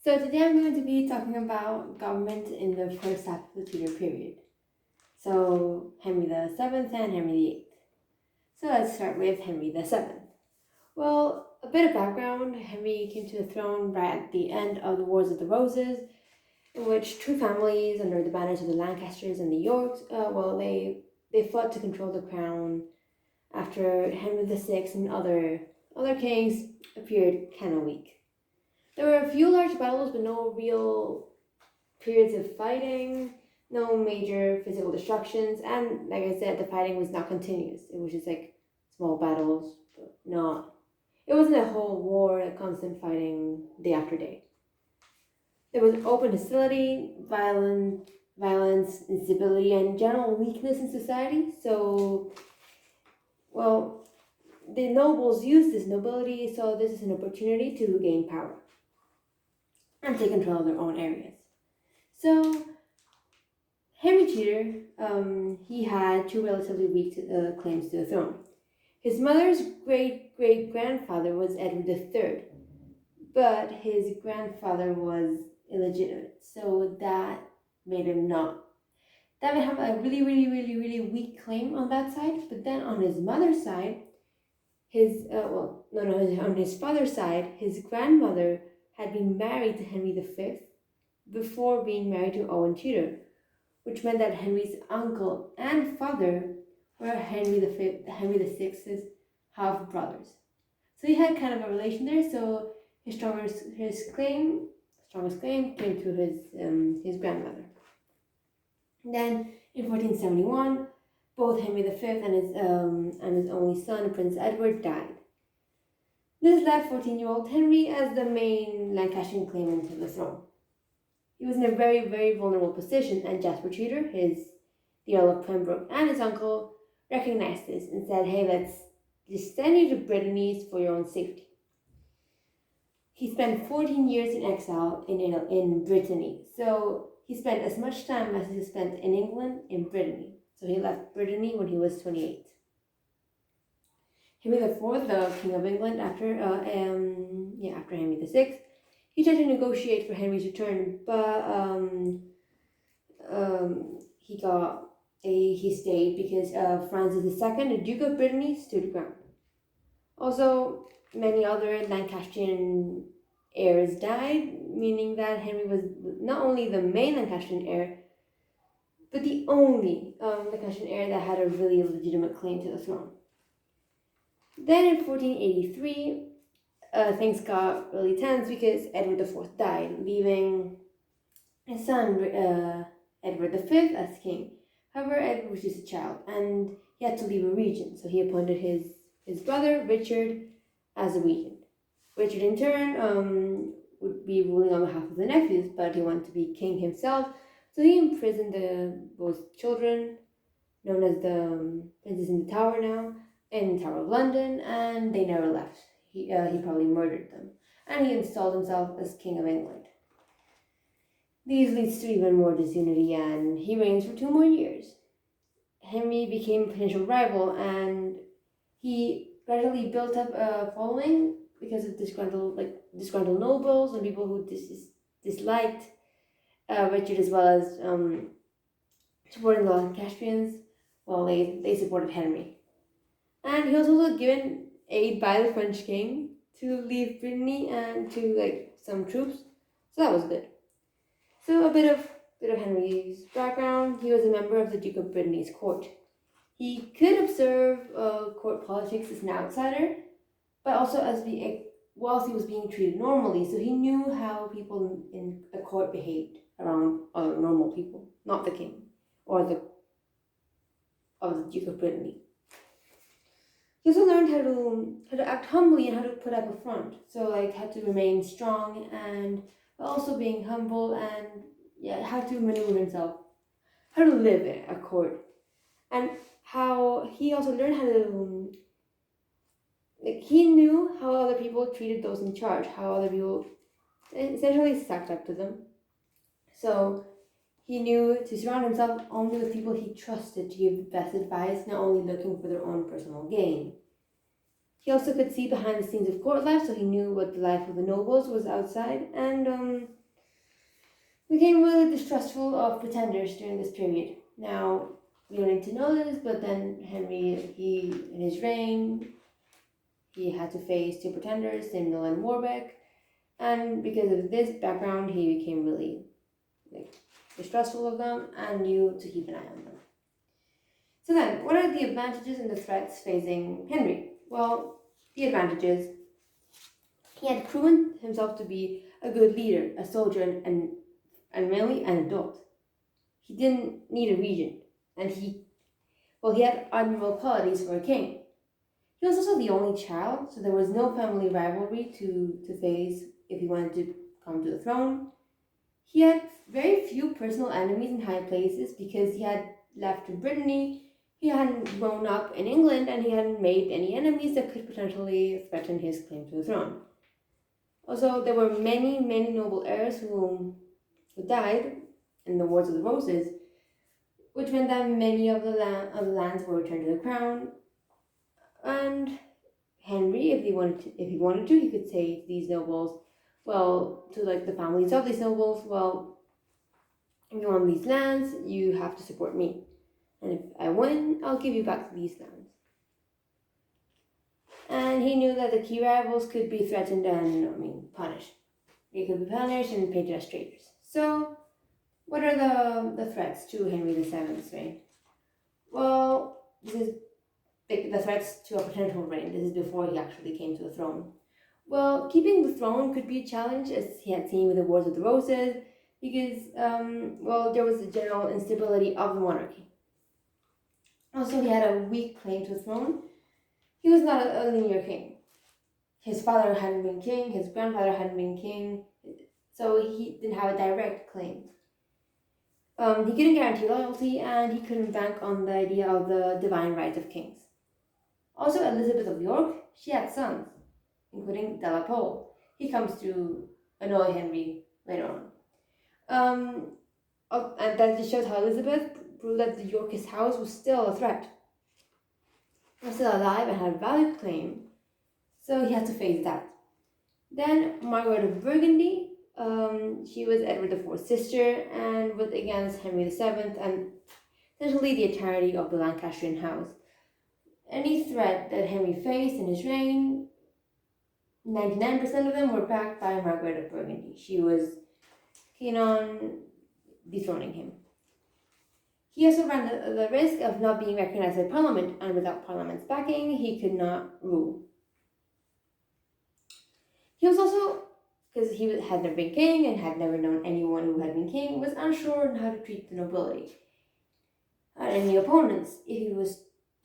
So today I'm going to be talking about government in the first half of the Tudor period. So Henry VII and Henry VIII. So let's start with Henry VII. Well, a bit of background. Henry came to the throne right at the end of the Wars of the Roses, in which two families under the banners of the Lancasters and the Yorks, they fought to control the crown after Henry VI and other kings appeared kind of weak. There were a few large battles, but no real periods of fighting, no major physical destructions, and like I said, the fighting was not continuous. It was just like small battles, but it wasn't a whole war, a constant fighting day after day. There was open hostility, violence, instability, and general weakness in society. So, the nobles used this nobility, so this is an opportunity to gain power and take control of their own areas. So, Henry Tudor, he had two relatively weak claims to the throne. His mother's great-great-grandfather was Edward III, but his grandfather was illegitimate, so that made him have a really weak claim on that side. But then on his mother's side, on his father's side, his grandmother had been married to Henry V before being married to Owen Tudor, which meant that Henry's uncle and father were Henry VI's half brothers. So he had kind of a relation there. So his strongest claim came through his grandmother. Then in 1471, both Henry V and his only son, Prince Edward, died. This left 14-year-old Henry as the main Lancastrian claimant to the throne. He was in a very vulnerable position, and Jasper Tudor, the Earl of Pembroke, and his uncle recognized this and said, "Hey, let's just send you to Brittany for your own safety." He spent 14 years in exile in Brittany, so he spent as much time as he spent in England in Brittany. So he left Brittany when he was 28. Henry IV, the King of England after Henry VI, he tried to negotiate for Henry's return, but he stayed because Francis II, the Duke of Brittany, stood ground. Also, many other Lancastrian heirs died, meaning that Henry was not only the main Lancastrian heir, but the only Lancastrian heir that had a really legitimate claim to the throne. Then in 1483, things got really tense because Edward IV died, leaving his son Edward V as king. However, Edward was just a child, and he had to leave a regent, so he appointed his brother Richard as a regent. Richard, in turn, would be ruling on behalf of the nephews, but he wanted to be king himself, so he imprisoned both children, known as the Princes in the Tower now, in the Tower of London, and they never left. He probably murdered them, and he installed himself as King of England. These leads to even more disunity, and he reigns for 2 more years. Henry became a potential rival, and he gradually built up a following because of disgruntled nobles and people who disliked Richard, as well as supporting the Lancastrians, while they supported Henry. And he was also given aid by the French king to leave Brittany and to some troops, so that was good. So a bit of Henry's background: he was a member of the Duke of Brittany's court. He could observe court politics as an outsider, but also whilst he was being treated normally, so he knew how people in a court behaved around other normal people, not the king or the Duke of Brittany. He also learned how to act humbly and how to put up a front. So how to remain strong and also being humble, and how to maneuver himself, how to live in a court, and how he also learned how to he knew how other people treated those in charge, how other people essentially sucked up to them. So he knew to surround himself only with people he trusted to give the best advice, not only looking for their own personal gain. He also could see behind the scenes of court life, so he knew what the life of the nobles was outside, and became really distrustful of pretenders during this period. Now, we don't need to know this, but then Henry, in his reign, he had to face two pretenders, Simnel and Warbeck, and because of this background, he became really distrustful of them and knew to keep an eye on them. So then, what are the advantages and the threats facing Henry? Well, the advantages: he had proven himself to be a good leader, a soldier, and mainly an adult. He didn't need a regent, and he had admirable qualities for a king. He was also the only child, so there was no family rivalry to face if he wanted to come to the throne. He had very few personal enemies in high places because he had left Brittany. He hadn't grown up in England, and he hadn't made any enemies that could potentially threaten his claim to the throne. Also, there were many noble heirs who died in the Wars of the Roses, which meant that many of the lands were returned to the crown. And Henry, if he wanted to, he could say to these nobles, to the families of these nobles, if you want these lands, you have to support me. And if I win, I'll give you back these lands. And he knew that the key rivals could be threatened and, punished. They could be punished and painted as traitors. So, what are the threats to Henry VII's reign? Well, this is the threats to a potential reign. This is before he actually came to the throne. Well, keeping the throne could be a challenge, as he had seen with the Wars of the Roses, because, there was a general instability of the monarchy. Also, he had a weak claim to the throne. He was not a linear king. His father hadn't been king, his grandfather hadn't been king, so he didn't have a direct claim. He couldn't guarantee loyalty, and he couldn't bank on the idea of the divine right of kings. Also, Elizabeth of York, she had sons, including de la Pole. He comes to annoy Henry later on. And that just shows how Elizabeth proved that the Yorkist house was still a threat. He was still alive and had a valid claim, so he had to face that. Then Margaret of Burgundy, she was Edward IV's sister and was against Henry VII and essentially the entirety of the Lancastrian house. Any threat that Henry faced in his reign, 99% of them were backed by Margaret of Burgundy. She was keen on dethroning him. He also ran the risk of not being recognized by Parliament, and without Parliament's backing, he could not rule. He was also, because he had never been king and had never known anyone who had been king, was unsure on how to treat the nobility. And any opponents, if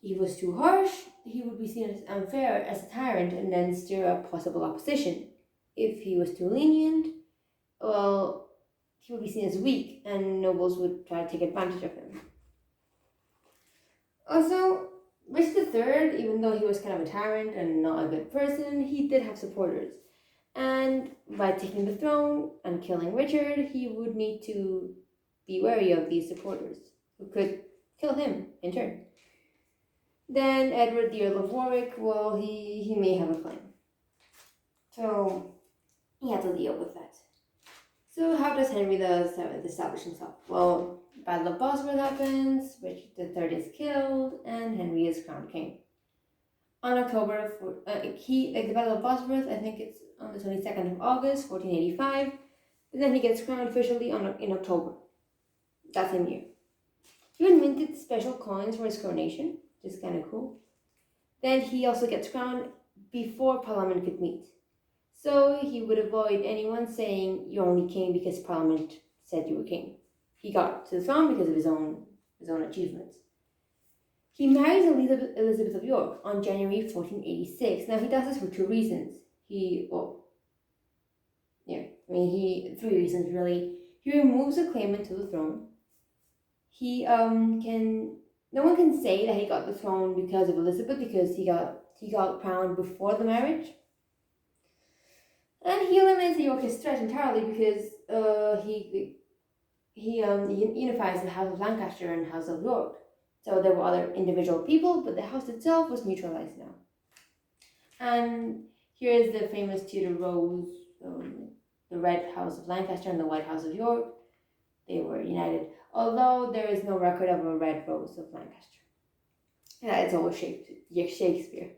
he was too harsh, he would be seen as unfair, as a tyrant, and then stir up possible opposition. If he was too lenient, he would be seen as weak, and nobles would try to take advantage of him. Also, Richard III, even though he was kind of a tyrant and not a good person, he did have supporters. And by taking the throne and killing Richard, he would need to be wary of these supporters, who could kill him in turn. Then Edward the Earl of Warwick, he may have a claim. So he had to deal with that. So how does Henry VII establish himself? Well, Battle of Bosworth happens, Richard III is killed, and Henry is crowned king. On October, the Battle of Bosworth, I think it's on the 22nd of August, 1485, and then he gets crowned officially in October, that same year. He even minted special coins for his coronation, which is kind of cool. Then he also gets crowned before Parliament could meet. So he would avoid anyone saying you're only king because Parliament said you were king. He got to the throne because of his own achievements. He marries Elizabeth of York on January 1486. Now he does this for two reasons. Three reasons really. He removes a claimant to the throne. No one can say that he got the throne because of Elizabeth, because he got crowned before the marriage. And he eliminates the Yorkist threat entirely because he unifies the House of Lancaster and House of York. So there were other individual people, but the house itself was neutralized now. And here is the famous Tudor rose, the Red House of Lancaster and the White House of York. They were united, although there is no record of a red rose of Lancaster. Yeah, it's all Shakespeare.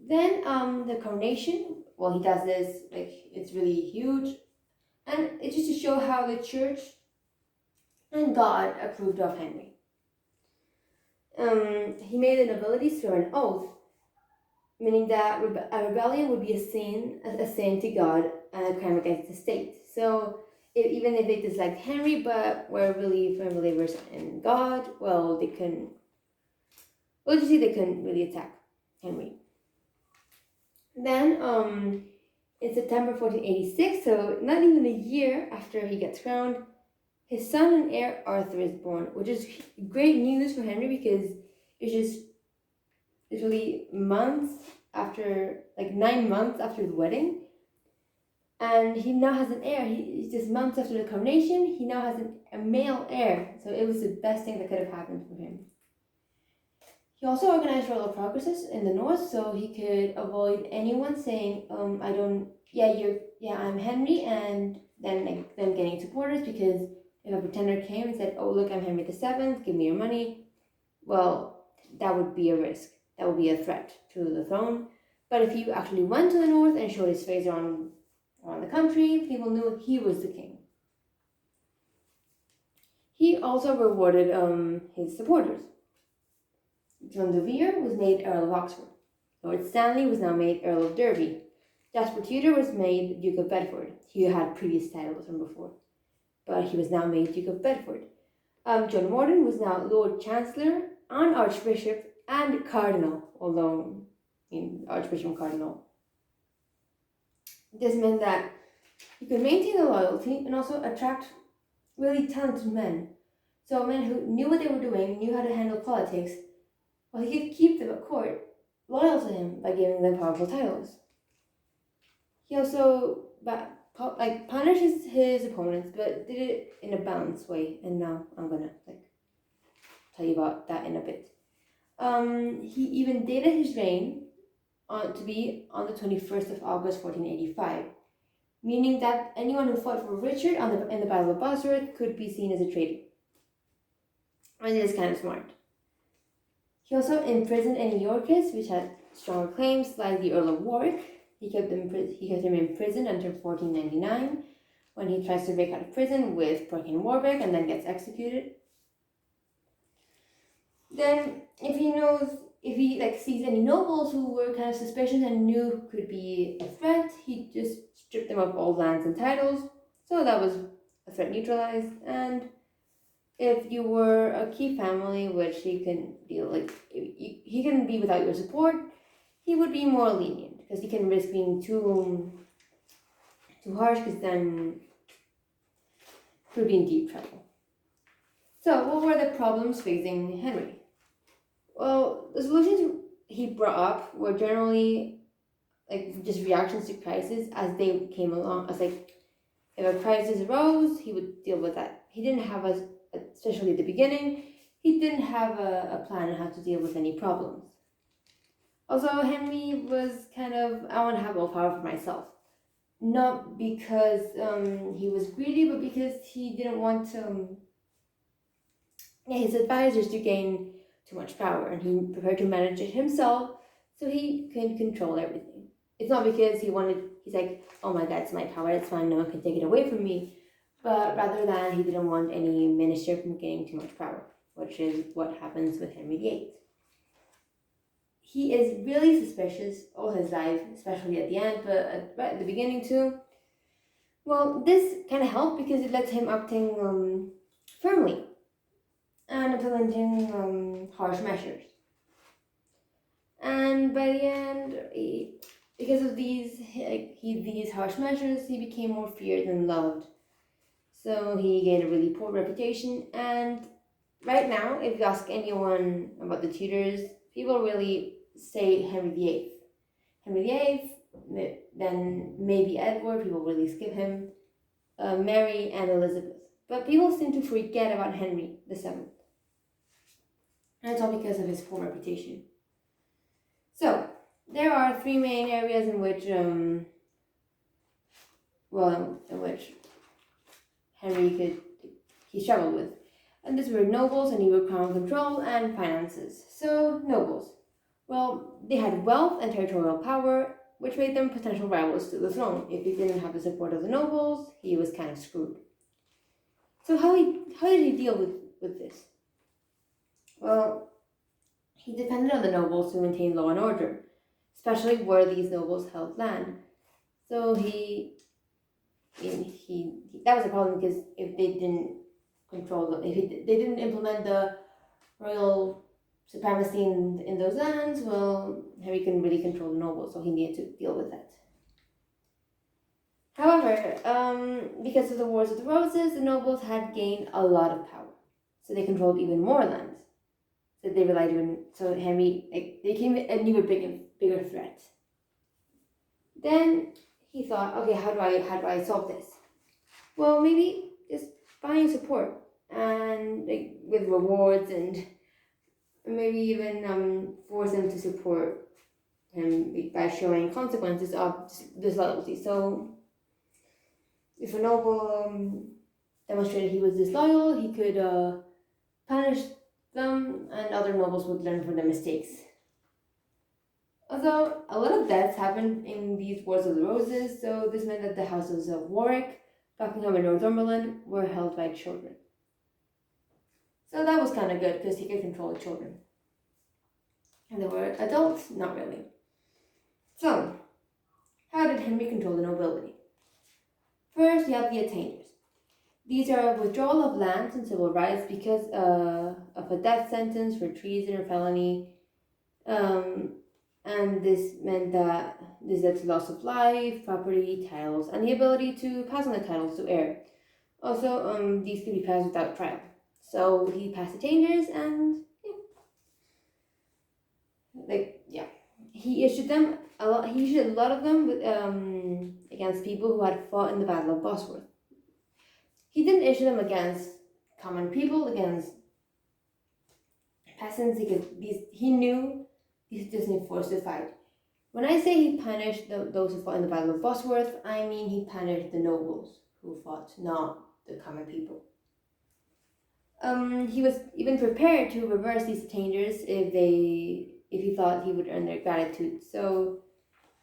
Then the coronation, well, he does this, like, it's really huge. And it's just to show how the church and God approved of Henry. He made the nobility swear an oath, meaning that a rebellion would be a sin to God and a crime against the state. So even if they disliked Henry but were really firm believers in God, well, they couldn't really attack Henry. Then in September 1486, so not even a year after he gets crowned, his son and heir Arthur is born, which is great news for Henry because it's just literally 9 months after the wedding, and he now has an heir. He's just months after the coronation, he now has a male heir, so it was the best thing that could have happened for him. He also organized royal progresses in the north, so he could avoid anyone saying, I'm Henry, and then them getting supporters, because if a pretender came and said, oh look, I'm Henry VII, give me your money, well, that would be a risk. That would be a threat to the throne. But if he actually went to the north and showed his face around the country, people knew he was the king. He also rewarded his supporters. John de Vere was made Earl of Oxford. Lord Stanley was now made Earl of Derby. Jasper Tudor was made Duke of Bedford. He had previous titles from before, but he was now made Duke of Bedford. John Morden was now Lord Chancellor and Archbishop and Cardinal, although Archbishop and Cardinal. This meant that he could maintain the loyalty and also attract really talented men. So men who knew what they were doing, knew how to handle politics, well, he could keep them at court loyal to him by giving them powerful titles. He also punishes his opponents, but did it in a balanced way, and now I'm gonna tell you about that in a bit. He even dated his reign to be on the 21st of August 1485, meaning that anyone who fought for Richard in the Battle of Bosworth could be seen as a traitor. And it is kind of smart. He also imprisoned any Yorkists which had stronger claims, like the Earl of Warwick. He kept him imprisoned until 1499, when he tries to break out of prison with Perkin Warbeck and then gets executed. Then, if he sees any nobles who were kind of suspicious and knew could be a threat, he just stripped them of all lands and titles. So that was a threat neutralized. And if you were a key family, which he can he can be without your support, he would be more lenient, because he can risk being too harsh, because then he would be in deep trouble. So, what were the problems facing Henry? Well, the solutions he brought up were generally just reactions to crises as they came along. If a crisis arose, he would deal with that. He didn't have especially at the beginning, he didn't have a plan on how to deal with any problems. Also, Henry was I want to have all power for myself. Not because he was greedy, but because he didn't want his advisors to gain too much power, and he preferred to manage it himself so he can control everything. It's not because he's like, oh my god, it's my power, it's fine, no one can take it away from me, but rather than he didn't want any minister from gaining too much power, which is what happens with Henry VIII. He is really suspicious all his life, especially at the end, but right at the beginning too. Well, this kind of helped because it lets him acting firmly and implementing harsh measures. And by the end, because of these harsh measures, he became more feared than loved. So he gained a really poor reputation. And right now, if you ask anyone about the Tudors, people really say Henry VIII. Henry VIII, then maybe Edward, people really skip him, Mary and Elizabeth. But people seem to forget about Henry VII. And it's all because of his poor reputation. So, there are three main areas in which Henry he struggled with. And these were nobles, and he were crown control, and finances. So, nobles. Well, they had wealth and territorial power, which made them potential rivals to the throne. If he didn't have the support of the nobles, he was kind of screwed. So how did he deal with this? Well, he depended on the nobles to maintain law and order, especially where these nobles held land. So that was a problem, because if they didn't they didn't implement the royal supremacy in those lands, well, Henry couldn't really control the nobles, so he needed to deal with that. However, because of the Wars of the Roses, the nobles had gained a lot of power, so they controlled even more lands. So they relied on. So Henry, they became an even bigger threat. Then he thought, okay, how do I solve this? Well, maybe just buying support, and with rewards, and maybe even force them to support him by showing consequences of disloyalty. So if a noble demonstrated he was disloyal, he could punish them, and other nobles would learn from their mistakes. Although a lot of deaths happened in these Wars of the Roses, so this meant that the houses of Warwick, Buckingham, and Northumberland were held by children. So that was kind of good, because he could control the children. And they were adults? Not really. So, how did Henry control the nobility? First, you have the Attainers. These are a withdrawal of lands and civil rights because of a death sentence for treason or felony. And this meant that this led to loss of life, property, titles, and the ability to pass on the titles to heir. Also, these could be passed without trial. So he passed Attainers, and he issued them a lot. He issued a lot of them against people who had fought in the Battle of Bosworth. He didn't issue them against common people, against peasants, because he knew these just need forced to fight. When I say he punished those who fought in the Battle of Bosworth, I mean he punished the nobles who fought, not the common people. He was even prepared to reverse these Attainers if he thought he would earn their gratitude. So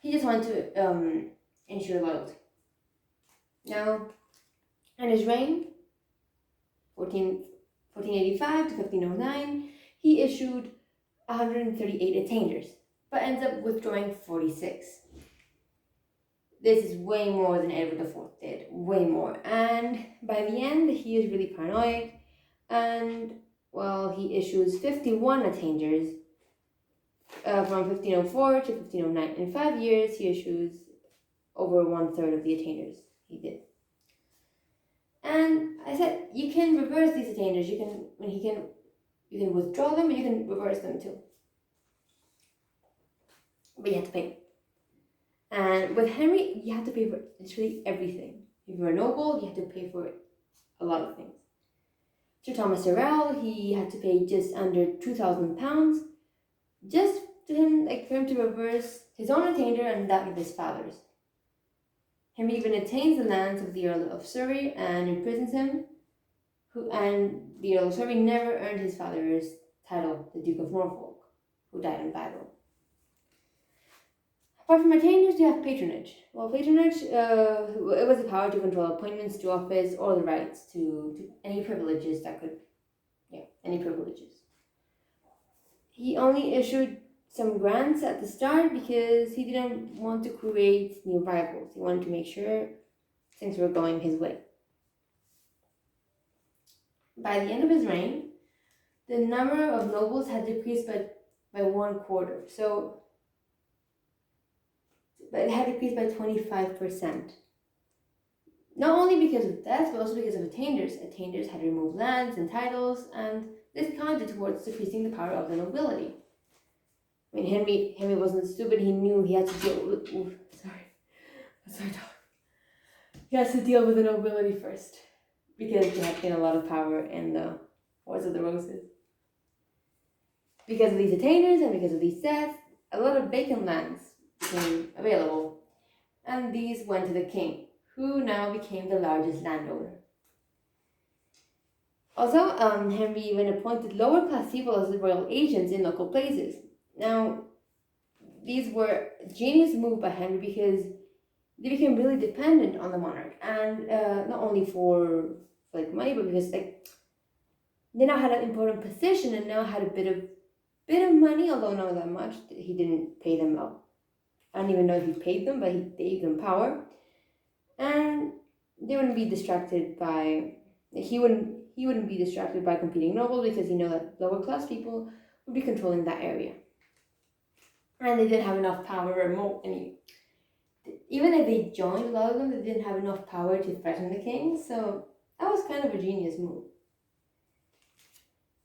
he just wanted to ensure loyalty. Now, in his reign, 1485 to 1509, he issued 138 Attainers, but ends up withdrawing 46. This is way more than Edward IV did, way more. And by the end, he is really paranoid, and, well, he issues 51 Attainers from 1504 to 1509. In 5 years, he issues over 1/3 of the Attainers he did. And I said, you can reverse these Attainers. You can withdraw them, and you can reverse them too. But you have to pay. And with Henry, you have to pay for literally everything. If you're a noble, you have to pay for a lot of things. Sir Thomas Tyrrell, he had to pay just under £2,000 just for him to reverse his own Attainder and that of his father's. Henry even attains the lands of the Earl of Surrey and imprisons him, and the Earl of Surrey never earned his father's title, the Duke of Norfolk, who died in battle. Apart from Attainers, you have patronage. Well, patronage, it was the power to control appointments to office or the rights to any privileges any privileges. He only issued some grants at the start because he didn't want to create new rivals. He wanted to make sure things were going his way. By the end of his reign, the number of nobles had decreased by 1/4. But it had decreased by 25%. Not only because of death, but also because of Attainers. Attainers had removed lands and titles, and this counted towards decreasing the power of the nobility. I mean, Henry wasn't stupid. He knew he had to deal with. He has to deal with the nobility first, because they had gained a lot of power in the Wars of the Roses. Because of these Attainers and because of these deaths, a lot of vacant lands became available, and these went to the king, who now became the largest landowner. Also, Henry even appointed lower class people as royal agents in local places. Now, these were a genius move by Henry because they became really dependent on the monarch, and not only for like money, but because like they now had an important position and now had a bit of money, although not that much. He didn't pay them well. I don't even know if he paid them, but he gave them power, and they wouldn't be distracted by he wouldn't be distracted by competing nobles because he knew that lower class people would be controlling that area, and they didn't have enough power or even if they joined a lot of them, they didn't have enough power to threaten the king. So that was kind of a genius move.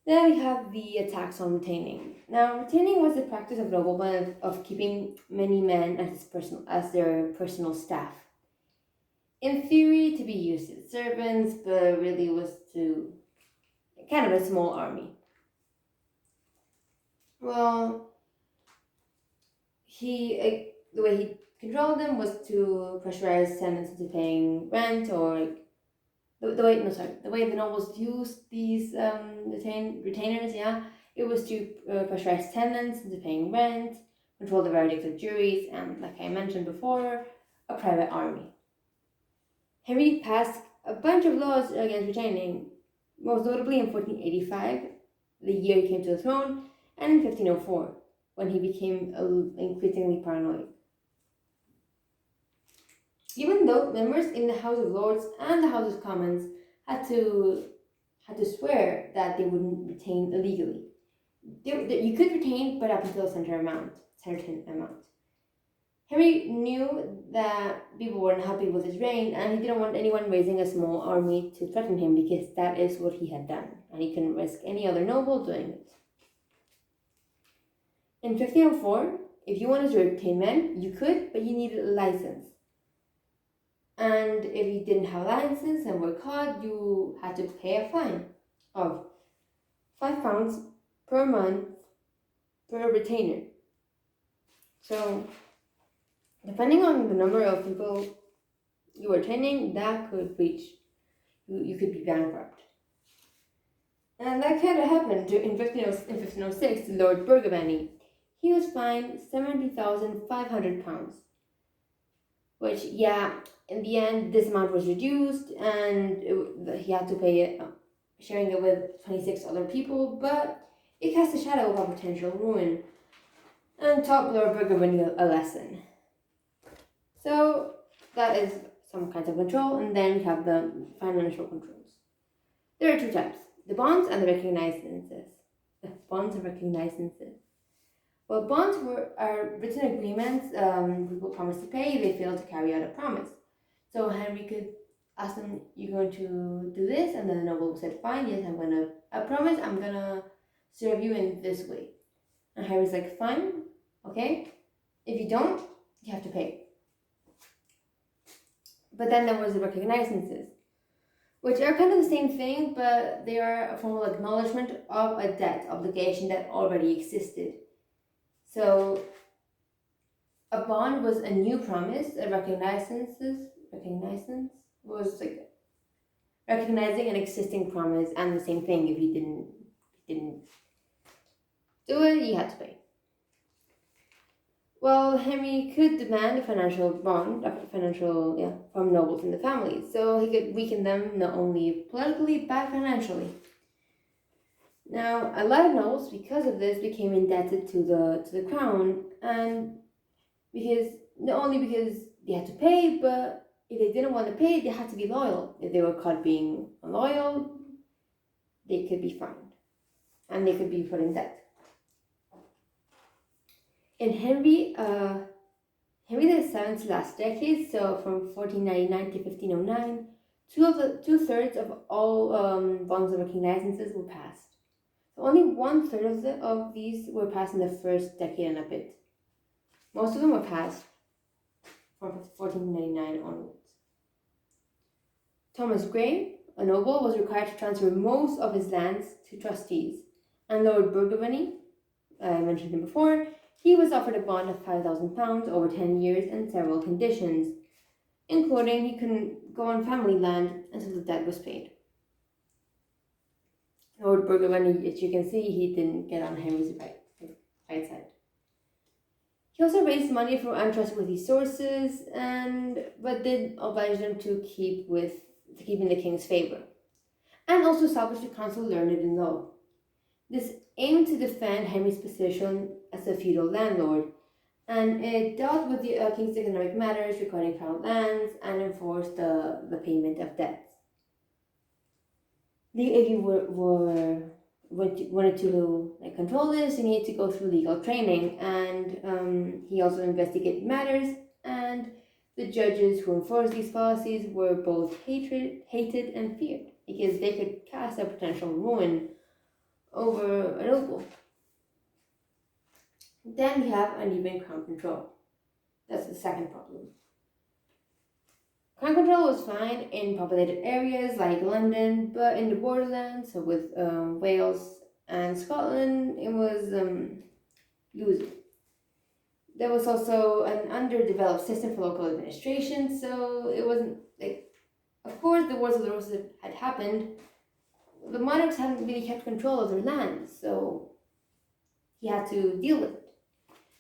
Then we have the tax on retaining. Now, retaining was the practice of noblemen of keeping many men as their personal staff. In theory, to be used as servants, but really was to kind of a small army. Well, the way he controlled them was to pressurize tenants into paying rent, or the way the nobles used these retainers, it was to pressurize tenants into paying rent, control the verdicts of juries, and, like I mentioned before, a private army. Henry passed a bunch of laws against retaining, most notably in 1485, the year he came to the throne, and in 1504, when he became increasingly paranoid. Even though members in the House of Lords and the House of Commons had to swear that they wouldn't retain illegally. You could retain, but up until a certain amount. Henry knew that people weren't happy with his reign, and he didn't want anyone raising a small army to threaten him because that is what he had done, and he couldn't risk any other noble doing it. In 1504, if you wanted to retain men, you could, but you needed a license. And if you didn't have a license and were caught, you had to pay a fine of £5 per month per retainer. So, depending on the number of people you were retaining, that could reach, you could be bankrupt. And that kind of happened in 1506 to Lord Burgundy. He was fined £70,500, which, in the end, this amount was reduced, and he had to pay it, sharing it with 26 other people, but it cast a shadow of a potential ruin and taught Lord Burgundy a lesson. So that is some kinds of control, and then we have the financial controls. There are two types: the bonds and the recognizances. Well, bonds are written agreements. People promise to pay if they fail to carry out a promise. So Henry could ask them, "You're going to do this?" And then the noble said, "Fine, yes, I promise I'm gonna serve you in this way." And Henry's like, "Fine, okay. If you don't, you have to pay." But then there was the recognizances, which are kind of the same thing, but they are a formal acknowledgement of a debt obligation that already existed. So a bond was a new promise. A recognizance was like recognizing an existing promise, and the same thing. If you didn't do it, you had to pay. Well, Henry could demand a financial bond, from nobles in the family, so he could weaken them not only politically but financially. Now, a lot of nobles, because of this, became indebted to the crown, and not only because they had to pay, but if they didn't want to pay, they had to be loyal. If they were caught being unloyal, they could be fined, and they could be put in debt. In Henry VII's last decade, so from 1499 to 1509, two-thirds of all bonds and recognizances were passed. So only 1/3 of these were passed in the first decade and a bit. Most of them were passed from 1499 onwards. Thomas Grey, a noble, was required to transfer most of his lands to trustees, and Lord Burgundy, I mentioned him before, He was offered a bond of £5,000 over 10 years and several conditions, including he couldn't go on family land until the debt was paid. Lord Burgoyne, as you can see, he didn't get on Henry's right side. He also raised money from untrustworthy sources, but did oblige them to keep in the king's favor, and also established a council learned in law. This aimed to defend Henry's position as a feudal landlord, and it dealt with the king's economic matters, recording crown lands, and enforced the payment of debts. If you wanted to control this, you need to go through legal training, and he also investigated matters, and the judges who enforced these policies were both hated and feared, because they could cast a potential ruin over a noble. Then you have uneven crown control. That's the second problem. Crown control was fine in populated areas like London, but in the borderlands, so with Wales and Scotland, it was losing. There was also an underdeveloped system for local administration, so it wasn't of course, the Wars of the Roses had happened. The monarchs hadn't really kept control of their lands, so he had to deal with it.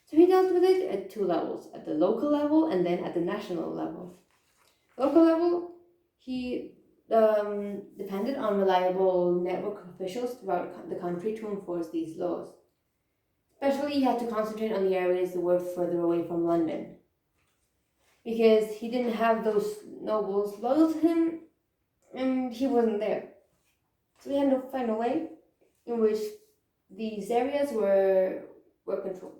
So he dealt with it at two levels, at the local level and then at the national level. Local level, he depended on reliable network of officials throughout the country to enforce these laws. Especially, he had to concentrate on the areas that were further away from London, because he didn't have those nobles loyal to him, and he wasn't there. So he had to find a way in which these areas were controlled.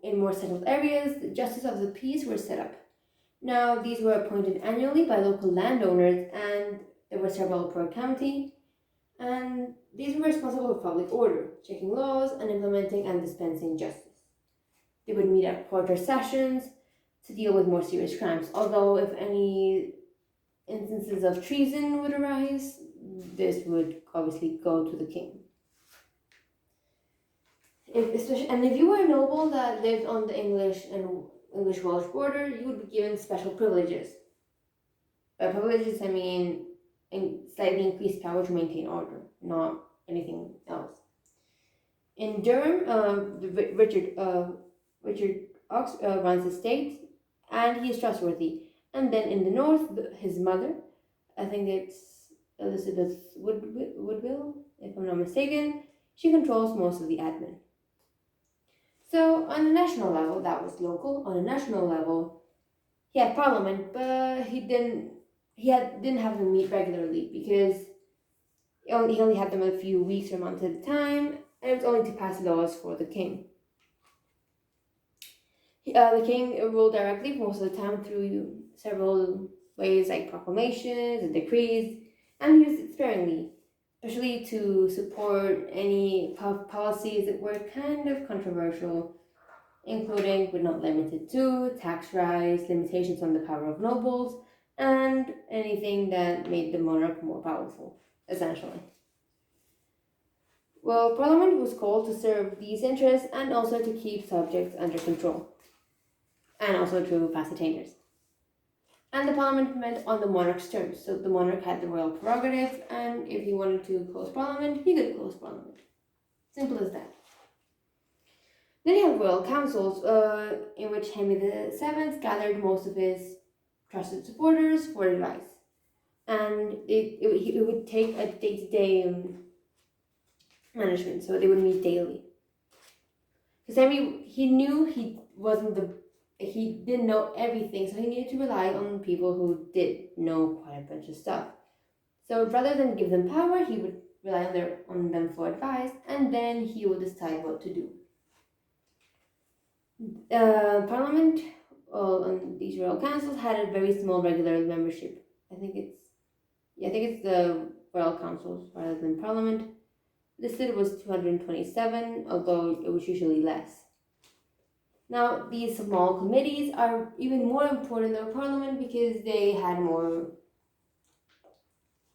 In more settled areas, the justice of the peace were set up. Now, these were appointed annually by local landowners, and there were several per county, and these were responsible for public order, checking laws, and implementing and dispensing justice. They would meet at quarter sessions to deal with more serious crimes, although if any instances of treason would arise, this would obviously go to the king. If you were a noble that lived on the English-Welsh border, you would be given special privileges. By privileges, I mean slightly increased power to maintain order, not anything else. In Durham, Richard Ox runs the state, and he is trustworthy. And then in the north, his mother, I think it's Elizabeth Woodville, if I'm not mistaken, she controls most of the admin. So on a national level, that was local. On a national level, he had parliament, but he didn't have them meet regularly, because he only had them a few weeks or months at a time, and it was only to pass laws for the king. The king ruled directly most of the time through several ways, like proclamations and decrees, and he used it sparingly, especially to support any policies that were kind of controversial, including but not limited to tax rise, limitations on the power of nobles, and anything that made the monarch more powerful, essentially. Well, Parliament was called to serve these interests and also to keep subjects under control, and also to pass Attainers. And the Parliament met on the monarch's terms, so the monarch had the royal prerogative, and if he wanted to close Parliament, he could close Parliament. Simple as that. Then you have royal councils, in which Henry VII gathered most of his trusted supporters for advice, and it would take a day-to-day management, so they would meet daily. Because Henry, he knew he didn't know everything, so he needed to rely on people who did know quite a bunch of stuff. So rather than give them power, he would rely on them for advice, and then he would decide what to do. Parliament, and these royal councils had a very small regular membership. I think it's the royal councils rather than Parliament. Listed was 227, although it was usually less. Now, these small committees are even more important than Parliament because they were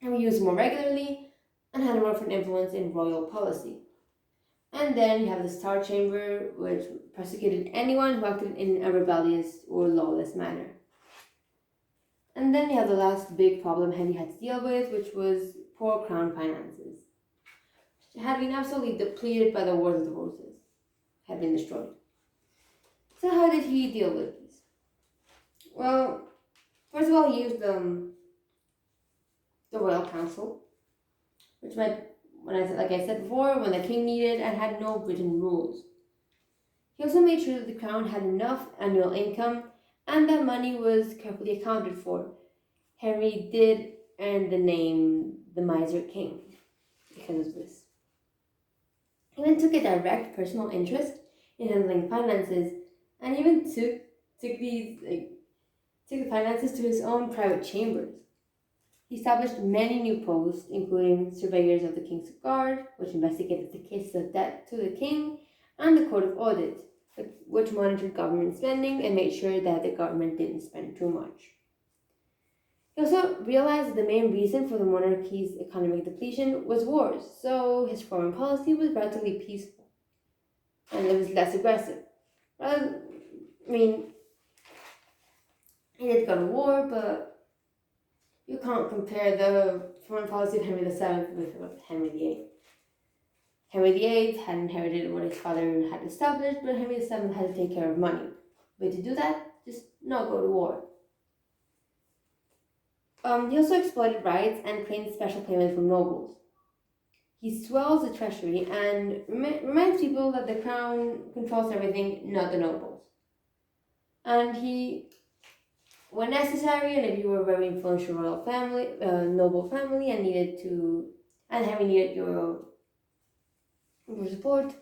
used more regularly and had more of an influence in royal policy. And then you have the Star Chamber, which prosecuted anyone who acted in a rebellious or lawless manner. And then you have the last big problem Henry had to deal with, which was poor crown finances. It had been absolutely depleted by the Wars of the Roses, had been destroyed. So how did he deal with these? Well, first of all, he used the Royal Council, which meant, like I said before, when the king needed and had no written rules. He also made sure that the crown had enough annual income and that money was carefully accounted for. Henry did earn the name the Miser King because of this. He then took a direct personal interest in handling finances and even took the finances to his own private chambers. He established many new posts, including surveyors of the King's Guard, which investigated the cases of debt to the king, and the Court of Audit, which monitored government spending and made sure that the government didn't spend too much. He also realized that the main reason for the monarchy's economic depletion was wars, so his foreign policy was relatively peaceful, and it was less aggressive. He did go to war, but you can't compare the foreign policy of Henry VII with Henry VIII. Henry VIII had inherited what his father had established, but Henry VII had to take care of money. But to do that, just not go to war. He also exploited riots and claimed special payments from nobles. He swells the treasury and reminds people that the crown controls everything, not the nobles. And he, when necessary, and if you were a very influential royal family, noble family, and Henry needed your support,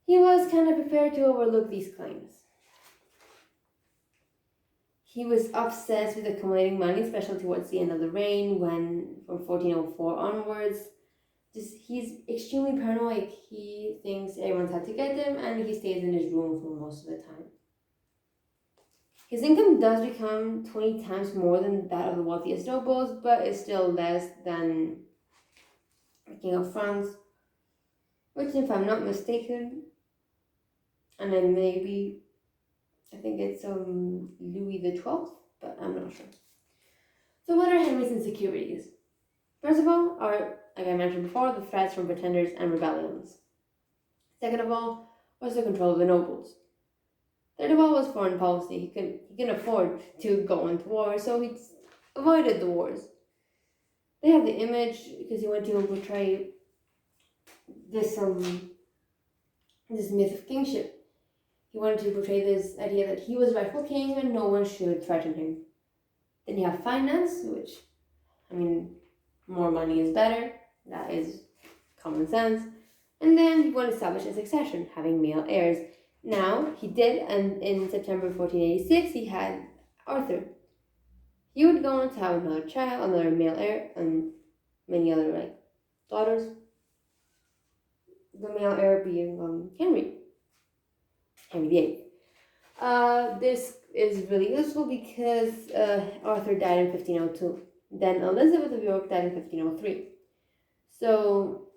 he was kind of prepared to overlook these claims. He was obsessed with accumulating money, especially towards the end of the reign, when from 1404 onwards. He's extremely paranoid. He thinks everyone's out to get him, and he stays in his room for most of the time. His income does become 20 times more than that of the wealthiest nobles, but is still less than the King of France, which, if I'm not mistaken, and then I think it's Louis XII, but I'm not sure. So what are Henry's insecurities? First of all, are, like I mentioned before, the threats from pretenders and rebellions. Second of all, was the control of the nobles. Third of all was foreign policy. He couldn't afford to go into war, so he avoided the wars. They have the image because he went to portray this myth of kingship. He wanted to portray this idea that he was rightful king and no one should threaten him. Then you have finance, which, more money is better. That is common sense. And then he wanted to establish a succession, having male heirs. Now, he did, and in September 1486, he had Arthur. He would go on to have another child, another male heir, and many other daughters. The male heir being Henry VIII. This is really useful because Arthur died in 1502. Then Elizabeth of York died in 1503. So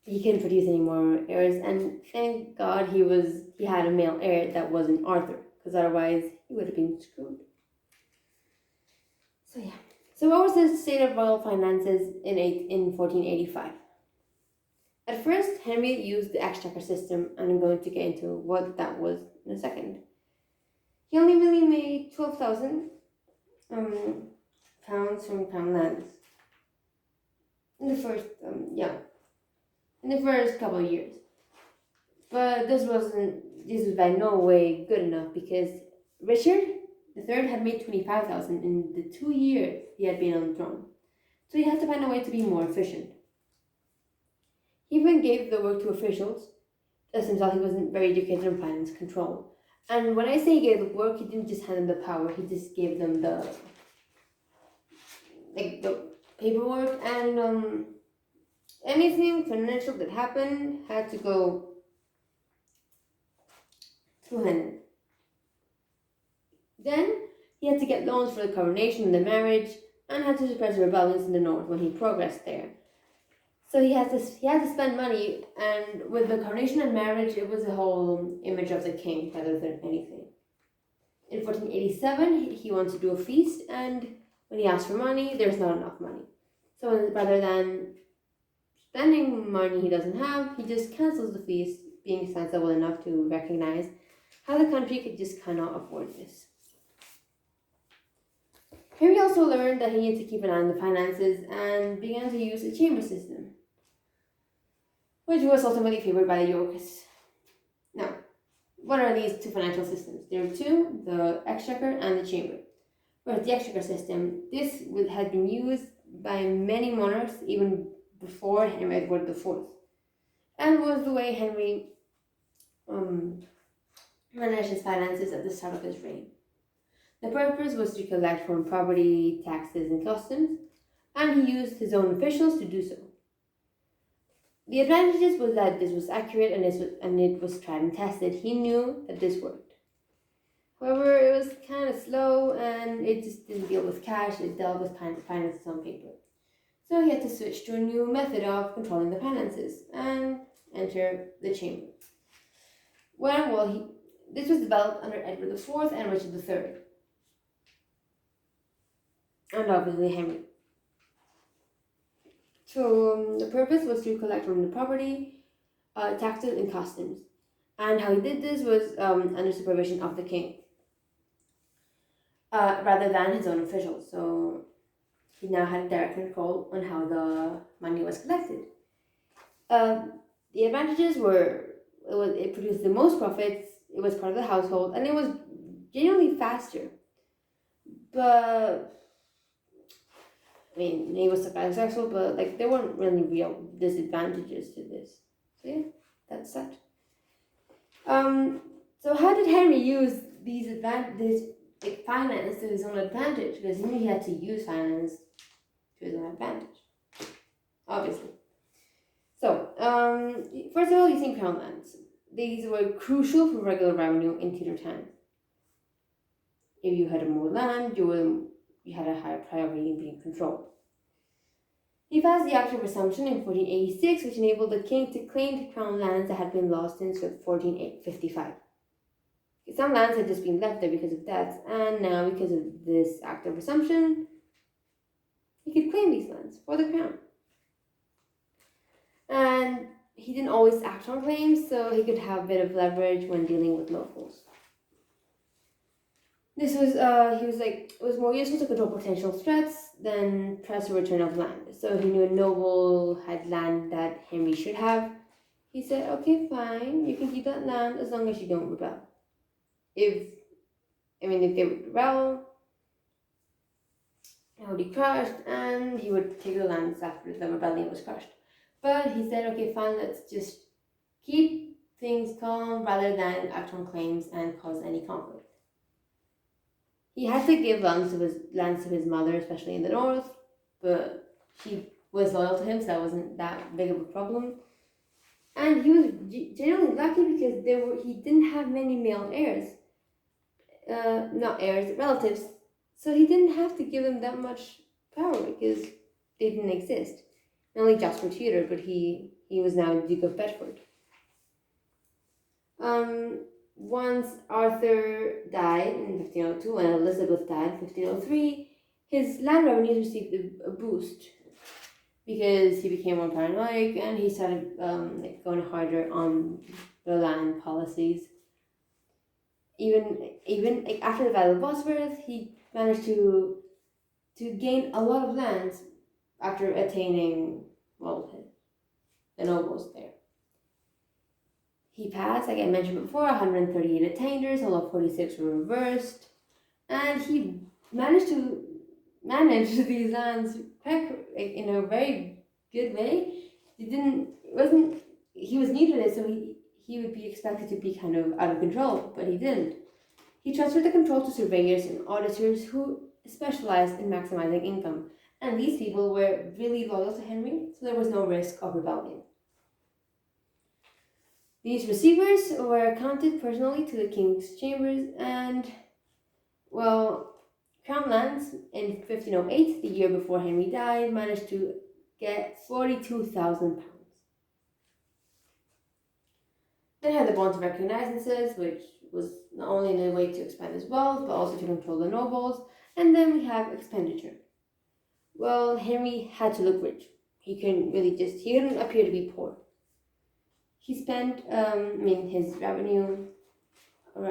he couldn't produce any more heirs, and thank God he had a male heir that wasn't Arthur, because otherwise he would have been screwed. So yeah. So what was the state of royal finances in 1485? At first, Henry used the exchequer system, and I'm going to get into what that was in a second. He only really made 12,000 pounds from crown lands in the first couple of years. But this was by no way good enough, because Richard III had made 25,000 in the 2 years he had been on the throne. So he had to find a way to be more efficient. He even gave the work to officials, as himself he wasn't very educated in finance control. And when I say he gave the work, he didn't just hand them the power, he just gave them the paperwork, and anything financial that happened had to go through Henry. Then he had to get loans for the coronation and the marriage, and had to suppress the rebellions in the north when he progressed there. So he had to spend money, and with the coronation and marriage, it was a whole image of the king rather than anything. In 1487, he wanted to do a feast, and when he asked for money, there's not enough money. So rather than spending money he doesn't have, he just cancels the feast, being sensible enough to recognize how the country could just cannot afford this. Henry also learned that he needed to keep an eye on the finances and began to use a chamber system, which was ultimately favored by the Yorkists. Now, what are these two financial systems? There are two, the Exchequer and the Chamber. Whereas the Exchequer system, this had been used by many monarchs even before Henry Edward IV, and was the way Henry managed his finances at the start of his reign. The purpose was to collect from property, taxes, and customs, and he used his own officials to do so. The advantages was that this was accurate and it was tried and tested. He knew that this worked. However, it was kind of slow and it just didn't deal with cash, it dealt with finances on paper. So he had to switch to a new method of controlling the finances and enter the chamber. This was developed under Edward IV and Richard III. And obviously Henry. So the purpose was to collect from the property, taxes, and customs. And how he did this was under supervision of the king, rather than his own officials. So he now had direct control on how the money was collected. The advantages were it produced the most profits, it was part of the household, and it was generally faster. But I mean, he was successful, but there weren't really real disadvantages to this. So yeah, that's that. So how did Henry use these finance to his own advantage? Because he knew he had to use finance to his own advantage, obviously. So, first of all, using crown lands. These were crucial for regular revenue in Tudor times. If you had more land, you had a higher priority in being controlled. He passed the Act of Resumption in 1486, which enabled the king to claim crown lands that had been lost since 1455. Some lands had just been left there because of deaths, and now because of this Act of Resumption, he could claim these lands for the crown. And he didn't always act on claims, so he could have a bit of leverage when dealing with locals. This was, it was more useful to control potential threats than press a return of land. So he knew a noble had land that Henry should have. He said, okay, fine, you can keep that land as long as you don't rebel. If they would rebel, it would be crushed, and he would take the lands after the rebellion was crushed. But he said, okay, fine, let's just keep things calm rather than act on claims and cause any conflict. He had to give lands to his mother, especially in the north, but she was loyal to him, so that wasn't that big of a problem. And he was generally lucky because he didn't have many male heirs, relatives, so he didn't have to give them that much power because they didn't exist. Not only Jasper Tudor, but he was now Duke of Bedford. Once Arthur died in 1502 and Elizabeth died in 1503, his land revenues received a boost because he became more paranoid and he started going harder on the land policies. Even after the Battle of Bosworth, he managed to gain a lot of lands after attaining the nobles there. He passed, like I mentioned before, 138 attainers, although 46 were reversed, and he managed to manage these lands in a very good way. He was new to this, so he would be expected to be kind of out of control, but he didn't. He transferred the control to surveyors and auditors who specialized in maximizing income, and these people were really loyal to Henry, so there was no risk of rebellion. These receivers were accounted personally to the king's chambers, and, Crown lands in 1508, the year before Henry died, managed to get 42,000 pounds. Then had the bonds of recognizances, which was not only a way to expand his wealth, but also to control the nobles. And then we have expenditure. Well, Henry had to look rich. He couldn't appear to be poor. He spent, his revenue, the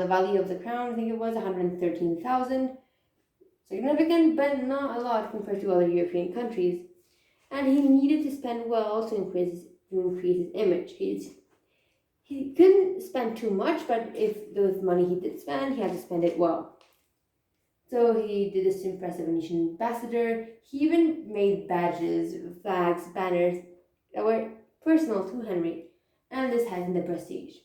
value of the crown, I think it was 113,000. Significant, but not a lot compared to other European countries. And he needed to spend well to increase his image. He couldn't spend too much, but if there was money he did spend, he had to spend it well. So he did this to impress the Venetian ambassador. He even made badges, flags, banners that were personal to Henry, and this heightened the prestige.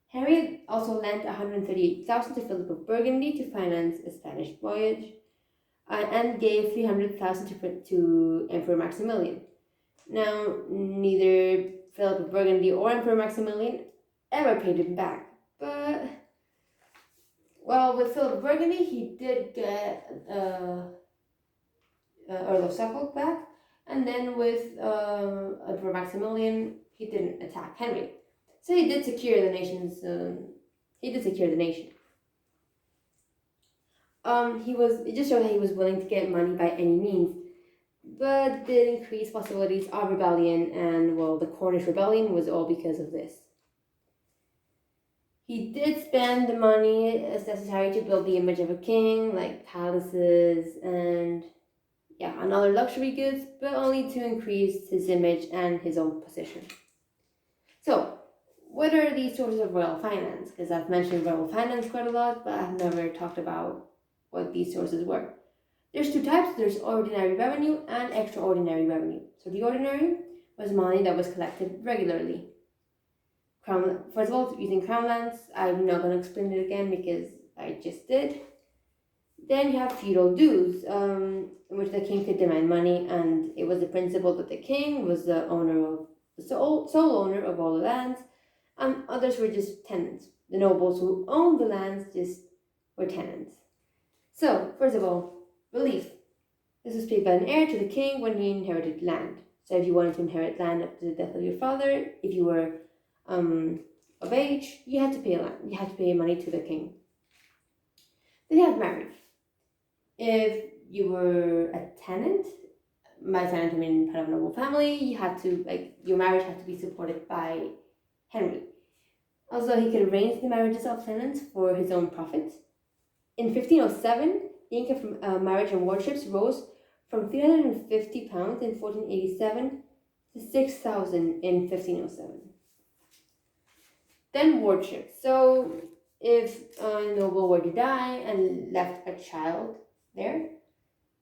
Henry also lent 138,000 to Philip of Burgundy to finance a Spanish voyage, and gave 300,000 to Emperor Maximilian. Now, neither Philip of Burgundy or Emperor Maximilian ever paid him back, but, well, with Philip of Burgundy, he did get Earl of Suffolk back, and then with Emperor Maximilian, he didn't attack Henry. So he did secure the nation. It just showed that he was willing to get money by any means, but did increase possibilities of rebellion, and well, the Cornish Rebellion was all because of this. He did spend the money as necessary to build the image of a king, like palaces and other luxury goods, but only to increase his image and his own position. So, what are these sources of royal finance? Because I've mentioned royal finance quite a lot, but I've never talked about what these sources were. There's two types. There's ordinary revenue and extraordinary revenue. So the ordinary was money that was collected regularly. First of all, using crown lands. I'm not going to explain it again because I just did. Then you have feudal dues, in which the king could demand money, and it was the principle that the king was the sole owner of all the lands, and others were just tenants. The nobles who owned the lands just were tenants. So, first of all, relief. This was paid by an heir to the king when he inherited land. So if you wanted to inherit land after the death of your father, if you were of age, you had to pay money to the king. Then you have marriage. If you were a tenant, by tenant I mean part of a noble family, your marriage had to be supported by Henry. Also, he could arrange the marriages of tenants for his own profit. In 1507, the income from marriage and wardships rose from £350 in 1487 to 6,000 in 1507. Then wardship. So if a noble were to die and left a child there,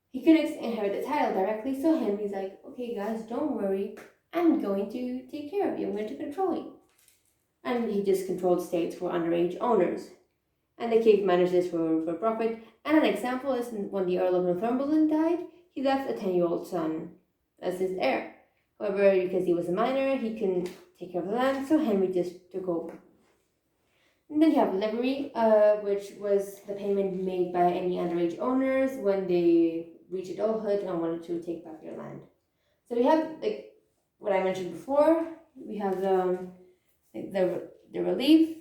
he couldn't inherit the title directly, so Henry's like, okay guys, don't worry, I'm going to take care of you, I'm going to control you. And he just controlled states for underage owners. And the king managed this for profit. And an example is when the Earl of Northumberland died, he left a 10-year-old son as his heir. However, because he was a minor, he couldn't take care of the land, so Henry just took over. And then you have livery, which was the payment made by any underage owners when they reached adulthood and wanted to take back their land. So we have, what I mentioned before, we have the relief,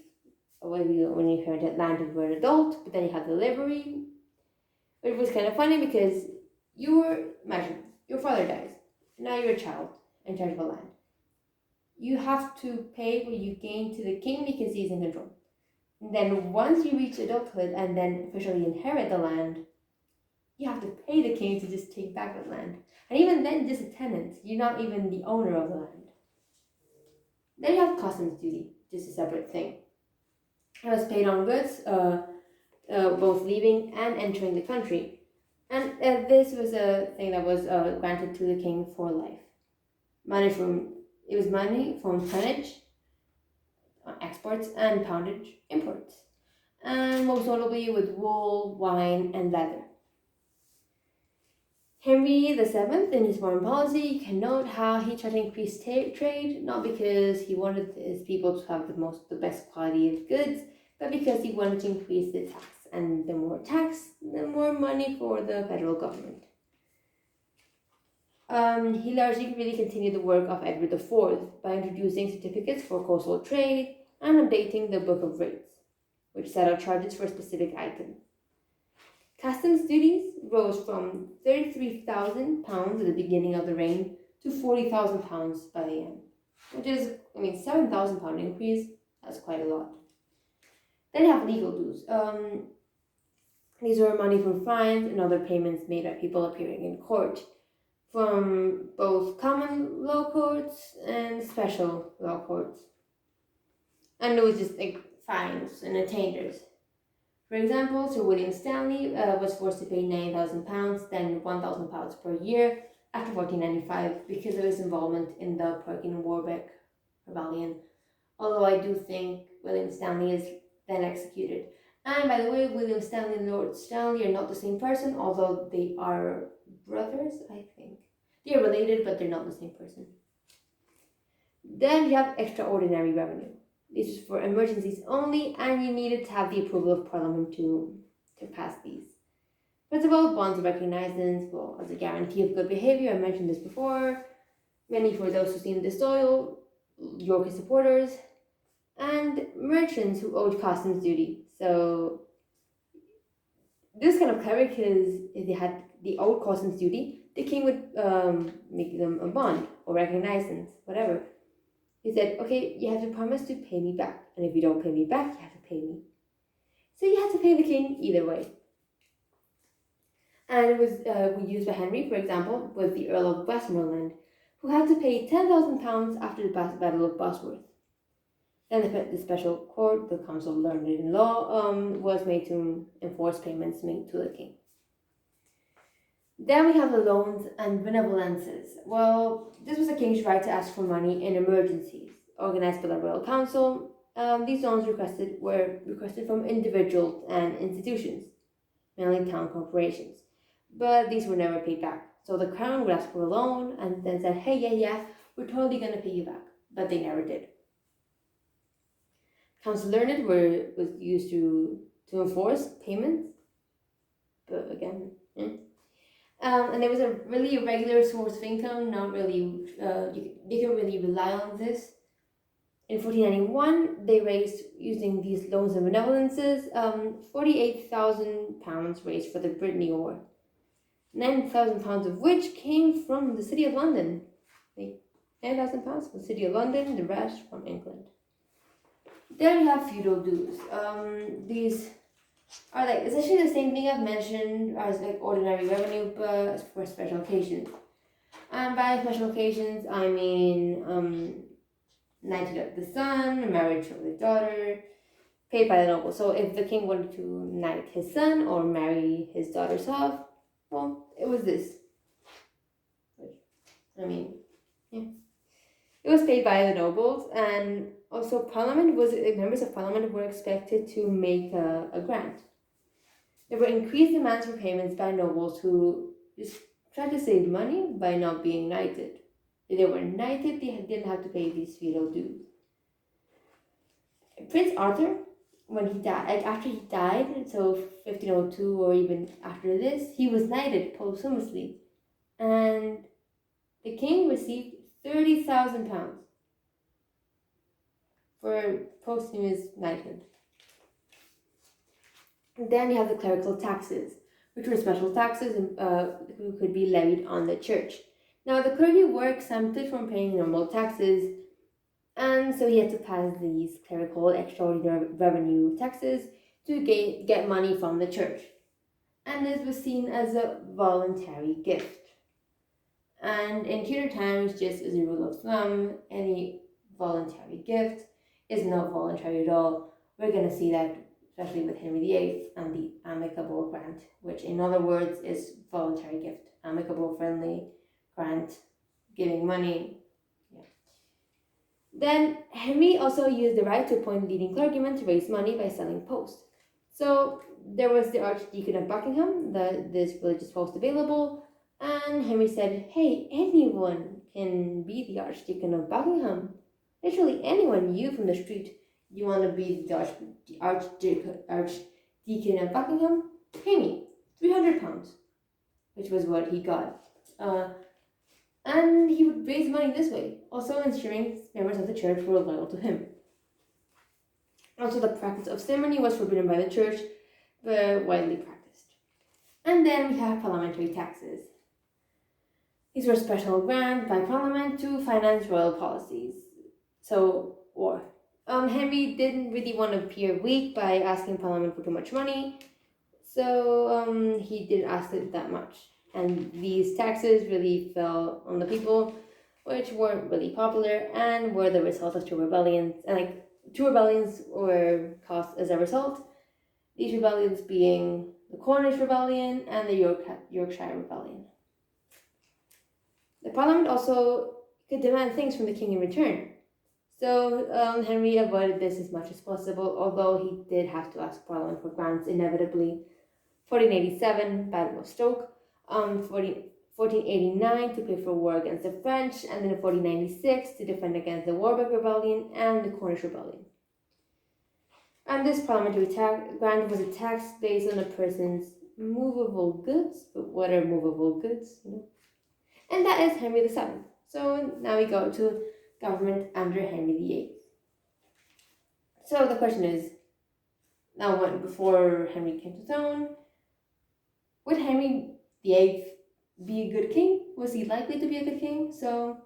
when you inherited land and were an adult, but then you have the livery. But it was kind of funny because imagine, your father dies, now you're a child in charge of a land. You have to pay what you gain to the king because he's in control. And then once you reach adulthood and then officially inherit the land, you have to pay the king to just take back the land. And even then, just a tenant, you're not even the owner of the land. Then you have customs duty, just a separate thing. It was paid on goods, both leaving and entering the country. And this was a thing that was granted to the king for life. Money from tonnage, exports, and poundage, imports. And most notably with wool, wine, and leather. Henry VII, in his foreign policy, can note how he tried to increase trade, not because he wanted his people to have the best quality of goods, but because he wanted to increase the tax and the more tax, the more money for the federal government. He largely really continued the work of Edward IV by introducing certificates for coastal trade and updating the Book of Rates, which set out charges for specific items. Customs duties rose from £33,000 at the beginning of the reign to £40,000 by the end, which is, £7,000 increase. That's quite a lot. Then you have legal dues. These were money from fines and other payments made by people appearing in court, from both common law courts and special law courts. And it was just like fines and attainers. For example, Sir William Stanley was forced to pay £9,000, then £1,000 per year after 1495 because of his involvement in the Perkin-Warbeck Rebellion. Although I do think William Stanley is then executed. And by the way, William Stanley and Lord Stanley are not the same person, although they are brothers, I think. They are related, but they're not the same person. Then you have extraordinary revenue. This is for emergencies only, and you needed to have the approval of Parliament to pass these. First of all, bonds of recognizance, as a guarantee of good behavior. I mentioned this before. Money for those who seem disloyal, Yorkist supporters, and merchants who owed customs duty. So this is kind of clever because if they owed customs duty, the king would make them a bond or recognizance, whatever. He said, okay, you have to promise to pay me back. And if you don't pay me back, you have to pay me. So you had to pay the king either way. And it was used by Henry, for example, with the Earl of Westmoreland, who had to pay £10,000 after the Battle of Bosworth. Then the special court, the Council of Learned in Law, was made to enforce payments made to the king. Then we have the loans and benevolences. Well, this was the king's right to ask for money in emergencies, organized by the Royal Council. These loans were requested from individuals and institutions, mainly town corporations, but these were never paid back. So the crown would ask for a loan and then said, hey, yeah, we're totally going to pay you back, but they never did. Council Learned was used to enforce payments, but again, and it was a really irregular source of income, not really, you can really rely on this. In 1491, they raised, using these loans and benevolences, £48,000 raised for the Brittany War, £9,000 of which came from the City of London. Like £9,000 from the City of London, the rest from England. Then we have feudal dues. These are like essentially the same thing I've mentioned as like ordinary revenue, but for special occasions. And by special occasions, I mean knighthood of the son, marriage of the daughter, paid by the noble. So if the king wanted to knight his son or marry his daughter's off, well, it was this. It was paid by the nobles, and also members of Parliament were expected to make a grant. There were increased demands for payments by nobles who just tried to save money by not being knighted. If they were knighted, they didn't have to pay these feudal dues. Prince Arthur, when he died, after he died, so 1502 or even after this, he was knighted posthumously, and the king received £30,000 for posthumous knighthood. Then you have the clerical taxes, which were special taxes who could be levied on the church. Now, the clergy were exempted from paying normal taxes, and so he had to pass these clerical extraordinary revenue taxes to get money from the church. And this was seen as a voluntary gift. And in Tudor times, just as a rule of thumb, any voluntary gift is not voluntary at all. We're going to see that especially with Henry VIII and the Amicable Grant, which in other words is voluntary gift. Amicable, friendly, grant, giving money. Yeah. Then Henry also used the right to appoint leading clergymen to raise money by selling posts. So there was the Archdeacon of Buckingham, this religious post available, and Henry said, hey, anyone can be the Archdeacon of Buckingham. Literally anyone, you from the street, you want to be the Archdeacon Deacon of Buckingham, pay me £300, which was what he got. And he would raise money this way, also ensuring members of the church were loyal to him. Also, the practice of simony was forbidden by the church, but widely practiced. And then we have parliamentary taxes. These were special grants by Parliament to finance royal policies. So, war. Henry didn't really want to appear weak by asking Parliament for too much money, so he didn't ask it that much. And these taxes really fell on the people, which weren't really popular and were the result of two rebellions. And two rebellions were caused as a result. These rebellions being the Cornish Rebellion and the Yorkshire Rebellion. The Parliament also could demand things from the king in return. So Henry avoided this as much as possible, although he did have to ask Parliament for grants inevitably. 1487, Battle of Stoke. 1489 to pay for war against the French, and then in 1496 to defend against the Warwick Rebellion and the Cornish Rebellion. And this parliamentary grant was a tax based on a person's movable goods. But what are movable goods? And that is Henry VII. So now we go to government under Henry VIII. So the question is, now before Henry came to throne, would Henry VIII be a good king? Was he likely to be a good king? So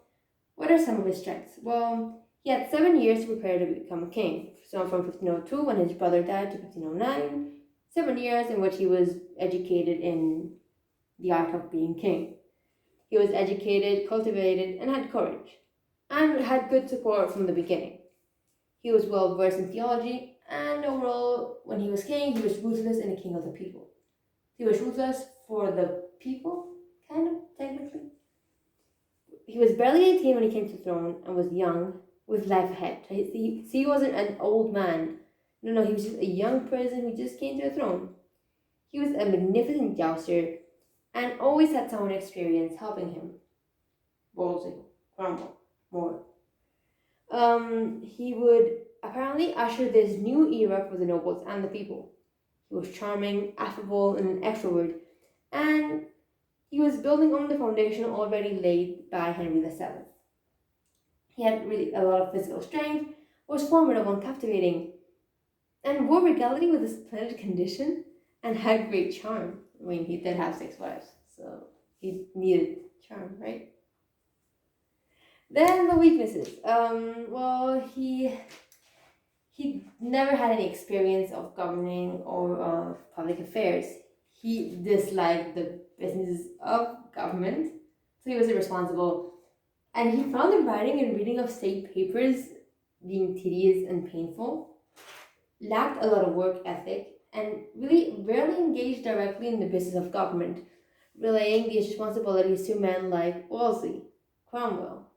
what are some of his strengths? Well, he had 7 years to prepare to become a king. So from 1502, when his brother died, to 1509, 7 years in which he was educated in the art of being king. He was educated, cultivated, and had courage, and had good support from the beginning. He was well versed in theology, and overall, when he was king, he was ruthless and a king of the people. He was ruthless for the people, kind of, technically. He was barely 18 when he came to the throne and was young, with life ahead. He wasn't an old man. No, he was just a young person who just came to the throne. He was a magnificent jouster and always had someone experienced helping him. Wolsey, Cromwell, more. He would apparently usher this new era for the nobles and the people. He was charming, affable, and an extrovert, and he was building on the foundation already laid by Henry VII. He had really a lot of physical strength, was formidable and captivating, and wore regality with a splendid condition, and had great charm. I mean, he did have 6 wives, so he needed charm, right? Then the weaknesses. Well, he never had any experience of governing or of public affairs. He disliked the business of government, so he was irresponsible. And he found the writing and reading of state papers being tedious and painful, lacked a lot of work ethic, and really rarely engaged directly in the business of government, relaying these responsibilities to men like Wolsey, Cromwell.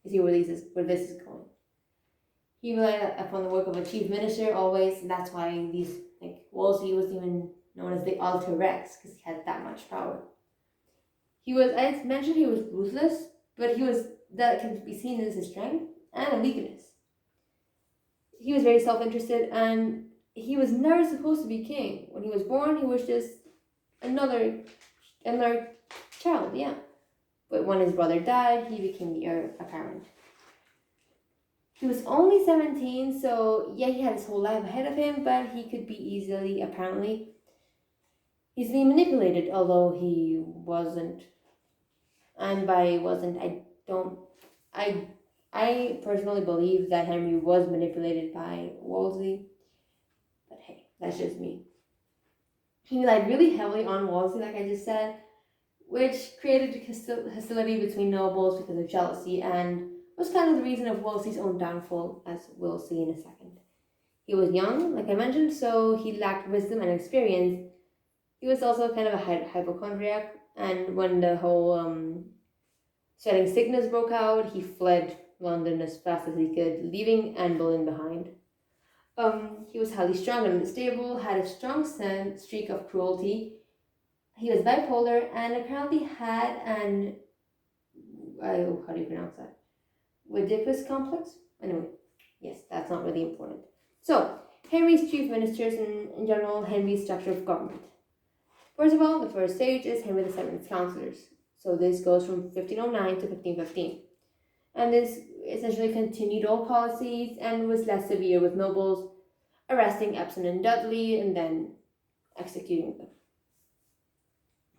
You see where this is going. He relied upon the work of a chief minister always, and that's why Wolsey was even known as the Alter Rex, because he had that much power. I mentioned he was ruthless, but that can be seen as his strength and a weakness. He was very self-interested, and he was never supposed to be king. When he was born, he was just another child, yeah. But when his brother died, he became the heir apparent. He was only 17, so yeah, he had his whole life ahead of him, but he could be easily manipulated, although he wasn't. And by wasn't, I personally believe that Henry was manipulated by Wolsey, but hey, that's just me. He relied really heavily on Wolsey, like I just said, which created hostility between nobles because of jealousy, and was kind of the reason of Wolsey's own downfall, as we'll see in a second. He was young, like I mentioned, so he lacked wisdom and experience. He was also kind of a hypochondriac, and when the whole sweating sickness broke out, he fled London as fast as he could, leaving Anne Boleyn behind. He was highly strung and unstable, had a strong streak of cruelty. He was bipolar, and apparently had an how do you pronounce that? Oedipus complex? Anyway, yes, that's not really important. So, Henry's chief ministers and, in general, Henry's structure of government. First of all, the first stage is Henry VII's counsellors. So this goes from 1509 to 1515. And this essentially continued all policies and was less severe with nobles, arresting Epsom and Dudley and then executing them.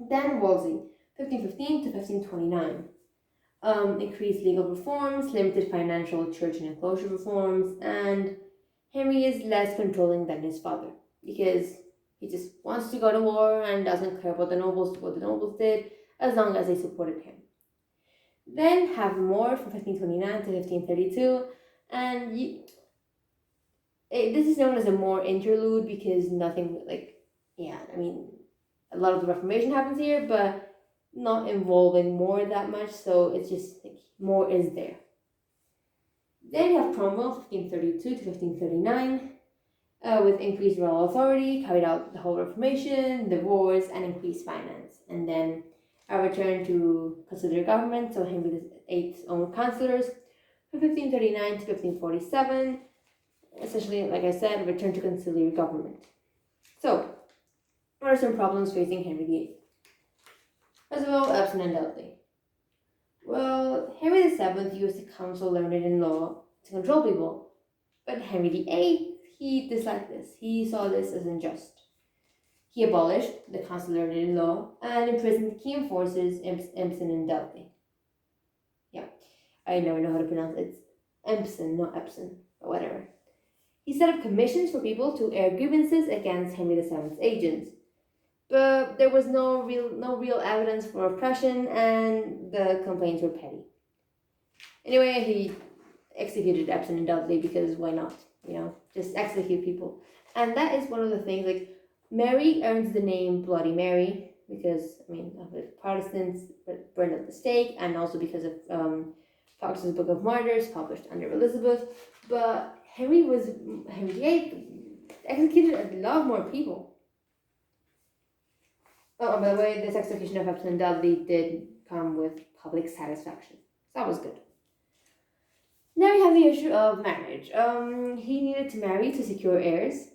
Then Wolsey, 1515 to 1529. Increased legal reforms, limited financial church and enclosure reforms, and Henry is less controlling than his father because he just wants to go to war and doesn't care what the nobles did as long as they supported him. Then have more from 1529 to 1532, and this is known as a more interlude because nothing a lot of the Reformation happens here, but not involving more that much, so it's just more is there. Then you have Cromwell, 1532 to 1539, with increased royal authority, carried out the whole Reformation, the wars, and increased finance. And then a return to conciliar government, so Henry VIII's own counsellors, from 1539 to 1547, essentially, like I said, a return to conciliar government. So, what are some problems facing Henry VIII? First of all, Epsom and Dudley. Well, Henry VII used the council learned in law to control people, but Henry VIII, he disliked this. He saw this as unjust. He abolished the council learned in law and imprisoned key enforcers Empson and Dudley. Yeah, I never know how to pronounce it. It's Empson, not Epson, but whatever. He set up commissions for people to air grievances against Henry VII's agents. But there was no real evidence for oppression, and the complaints were petty. Anyway, he executed Epsom and Dudley because why not? Just execute people. And that is one of the things, Mary earns the name Bloody Mary because, of the Protestants burned at the stake, and also because of Fox's Book of Martyrs, published under Elizabeth. But Henry VIII executed a lot more people. Oh, and by the way, this execution of Epsom and Dudley did come with public satisfaction. So that was good. Now we have the issue of marriage. He needed to marry to secure heirs.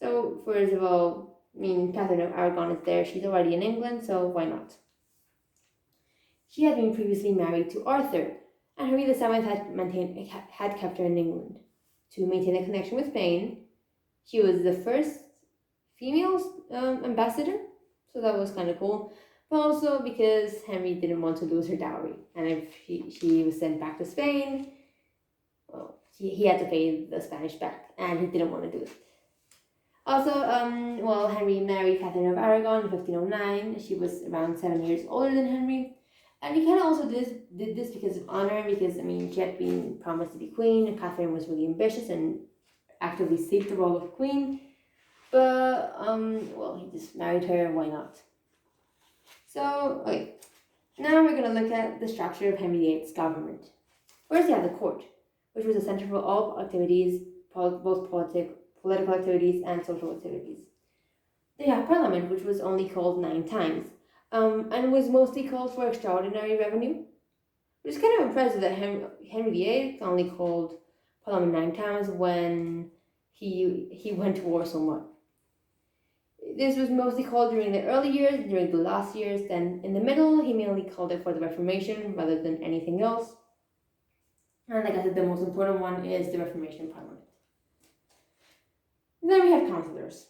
So, first of all, Catherine of Aragon is there. She's already in England, so why not? She had been previously married to Arthur, and Henry VII had kept her in England. To maintain a connection with Spain, she was the first female ambassador. So that was kind of cool. But also because Henry didn't want to lose her dowry. And if she was sent back to Spain, well, he had to pay the Spanish back. And he didn't want to do it. Also, Henry married Catherine of Aragon in 1509. She was around 7 years older than Henry. And he kind of also did this because of honor. Because, she had been promised to be queen. And Catherine was really ambitious and actively seeked the role of queen. But, he just married her, why not? So, okay, now we're going to look at the structure of Henry VIII's government. First, you have the court, which was a center for all activities, both political activities and social activities. Then you have Parliament, which was only called 9 times, and was mostly called for extraordinary revenue, which is kind of impressive that Henry VIII only called Parliament 9 times when he went to war so much. This was mostly called during the early years, during the last years, then in the middle, he mainly called it for the Reformation rather than anything else. And like I said, the most important one is the Reformation Parliament. Then we have counsellors.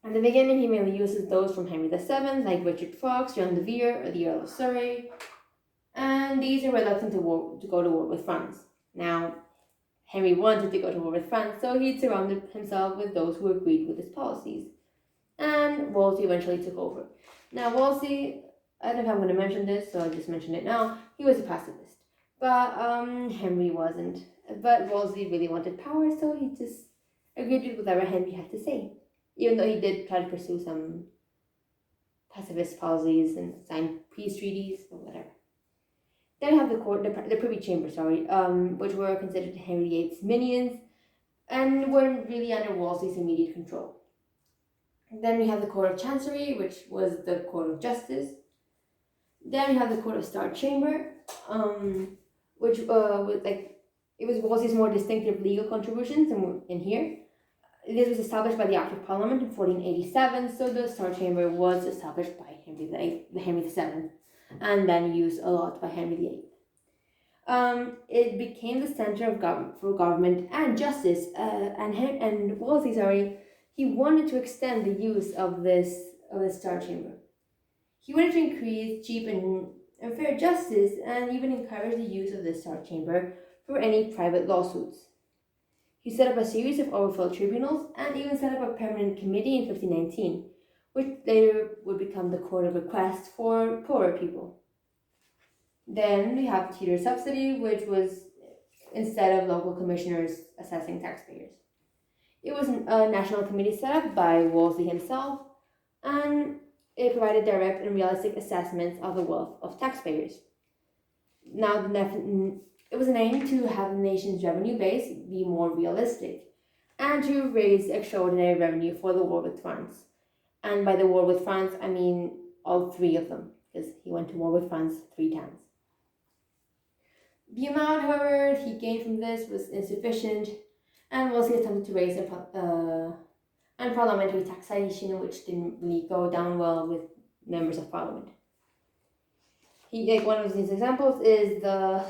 At the beginning, he mainly uses those from Henry VII, like Richard Fox, John de Vere, or the Earl of Surrey. And these are reluctant to go to war with France. Now, Henry wanted to go to war with France, so he surrounded himself with those who agreed with his policies. And Wolsey eventually took over. Now, Wolsey, I don't know if I'm going to mention this, so I'll just mention it now. He was a pacifist. But Henry wasn't. But Wolsey really wanted power, so he just agreed with whatever Henry had to say. Even though he did try to pursue some pacifist policies and sign peace treaties or whatever. Then we have the court, the Privy Chamber, which were considered Henry VIII's minions and weren't really under Wolsey's immediate control. Then we have the Court of Chancery, which was the Court of Justice. Then we have the Court of Star Chamber, which it was Wolsey's more distinctive legal contributions in here. This was established by the Act of Parliament in 1487, so the Star Chamber was established by Henry VII, and then used a lot by Henry VIII. It became the center of for government and justice, and Wolsey, he wanted to extend the use of this Star Chamber. He wanted to increase cheap and fair justice, and even encourage the use of the Star Chamber for any private lawsuits. He set up a series of overflow tribunals and even set up a permanent committee in 1519, which later would become the Court of Request for poorer people. Then we have Teeter Subsidy, which was instead of local commissioners assessing taxpayers. It was a national committee set up by Wolsey himself, and it provided direct and realistic assessments of the wealth of taxpayers. Now, it was an aim to have the nation's revenue base be more realistic and to raise extraordinary revenue for the war with France. And by the war with France, I mean all three of them, because he went to war with France 3 times. The amount, however, he gained from this was insufficient, and Wolsey attempted to raise parliamentary taxation, which didn't really go down well with members of parliament. One of these examples is the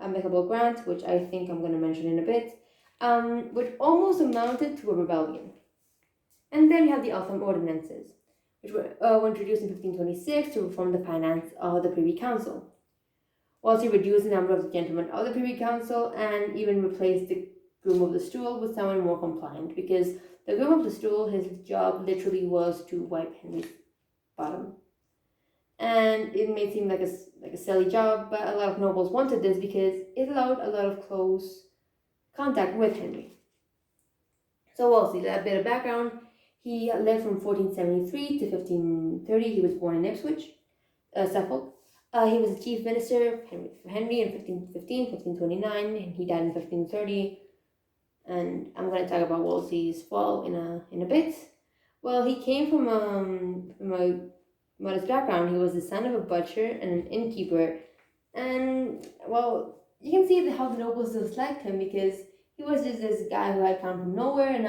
Amicable Grant, which I think I'm going to mention in a bit, which almost amounted to a rebellion. And then we have the Eltham Ordinances, which were introduced in 1526 to reform the finance of the Privy Council. Wolsey reduced the number of the gentlemen of the Privy Council and even replaced the Groom of the Stool with someone more compliant, because the Groom of the Stool, his job literally was to wipe Henry's bottom. And it may seem like a silly job, but a lot of nobles wanted this because it allowed a lot of close contact with Henry. So Wolsey, a bit of background, he lived from 1473 to 1530. He was born in Ipswich, Suffolk. He was the chief minister for Henry in 1515, 1529, and he died in 1530. And I'm going to talk about Wolsey's fall in a bit. Well, he came from a modest background. He was the son of a butcher and an innkeeper, and well, you can see how the nobles disliked him, because he was just this guy who had come from nowhere, and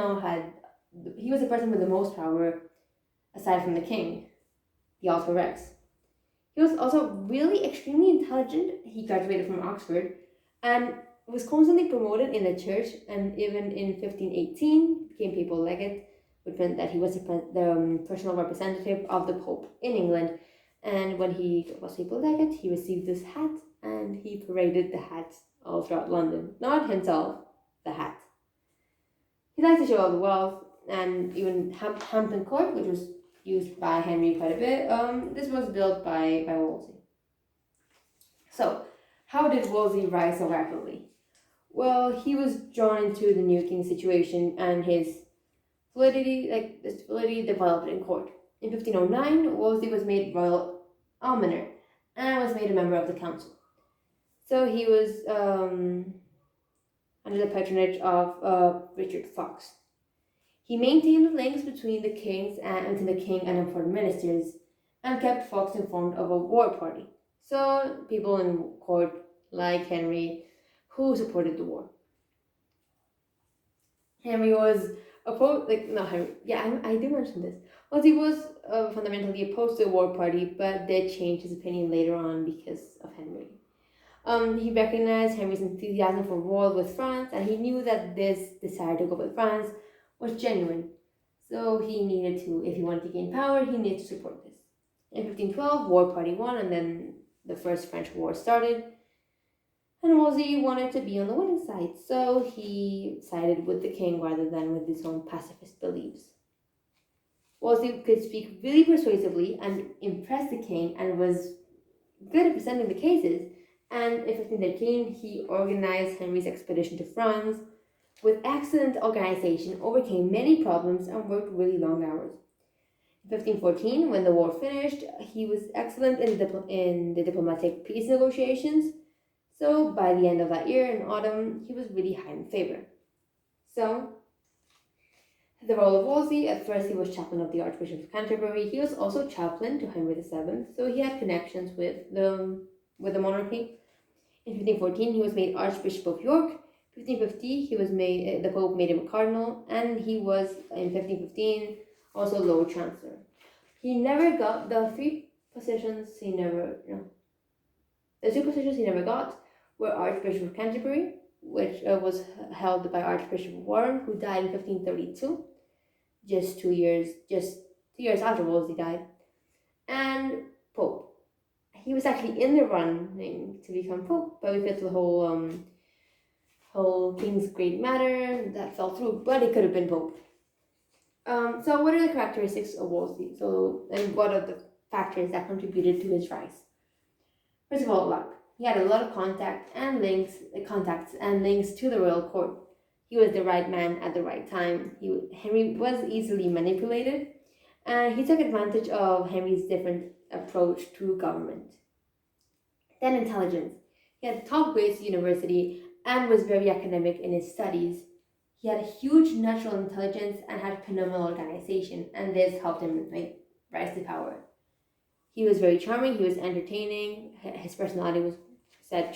he was the person with the most power aside from the king, the Alto Rex. He was also really extremely intelligent. He graduated from Oxford and was constantly promoted in the church, and even in 1518 became papal legate, which meant that he was the personal representative of the Pope in England. And when he was papal legate, he received this hat, and he paraded the hat all throughout London. Not himself, the hat. He liked to show all the wealth, and even Hampton Court, which was used by Henry quite a bit, this was built by Wolsey. So, how did Wolsey rise so rapidly? Well, he was drawn into the new king situation, and his stability developed in court. In 1509, Wolsey was made royal almoner and was made a member of the council. So he was under the patronage of Richard Fox. He maintained the links between the king and important ministers, and kept Fox informed of a war party. So people in court like Henry, who supported the war. Henry was I do mention this. Wolsey was fundamentally opposed to the war party, but did change his opinion later on because of Henry. He recognized Henry's enthusiasm for war with France, and he knew that this desire to go with France was genuine. So he needed to, if he wanted to gain power, he needed to support this. In 1512, war party won, and then the First French War started. And Wolsey wanted to be on the winning side, so he sided with the king rather than with his own pacifist beliefs. Wolsey could speak really persuasively and impress the king, and was good at presenting the cases. And in 1513, he organized Henry's expedition to France. With excellent organization, overcame many problems, and worked really long hours. In 1514, when the war finished, he was excellent in the diplomatic peace negotiations. So by the end of that year, in autumn, he was really high in favor. So, the role of Wolsey, at first he was chaplain of the Archbishop of Canterbury. He was also chaplain to Henry VII, so he had connections with the monarchy. In 1514, he was made Archbishop of York, 1550, he was made, the Pope made him a cardinal, and he was, in 1515, also Lord Chancellor. He never got the three positions he never, the two positions he never got were Archbishop of Canterbury, which was held by Archbishop Warren, who died in 1532, just 2 years after Wolsey died, and Pope. He was actually in the running to become Pope, but because of the whole King's Great matter that fell through, but he could have been Pope. So what are the characteristics of Wolsey? And what are the factors that contributed to his rise? First of all, luck. He had a lot of contacts and links to the royal court. He was the right man at the right time. Henry was easily manipulated, and he took advantage of Henry's different approach to government. Then intelligence. He had top grades at university and was very academic in his studies. He had a huge natural intelligence and had phenomenal organization, and this helped him rise to power. He was very charming. He was entertaining. His personality was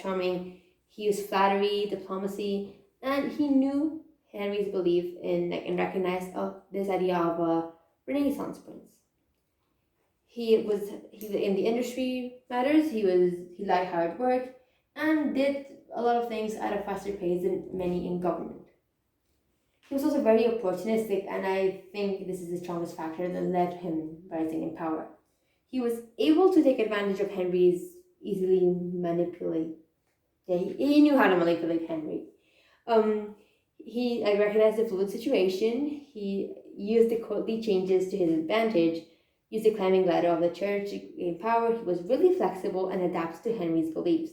charming. He used flattery, diplomacy, and he knew Henry's belief in and recognized this idea of a Renaissance prince. He in the industry matters. He liked hard work and did a lot of things at a faster pace than many in government. He was also very opportunistic, and I think this is the strongest factor that led to him rising in power. He was able to take advantage of Henry's easily manipulate. Yeah, he knew how to manipulate Henry. He recognized the fluid situation. He used the courtly changes to his advantage, used the climbing ladder of the church to gain power. He was really flexible and adapted to Henry's beliefs.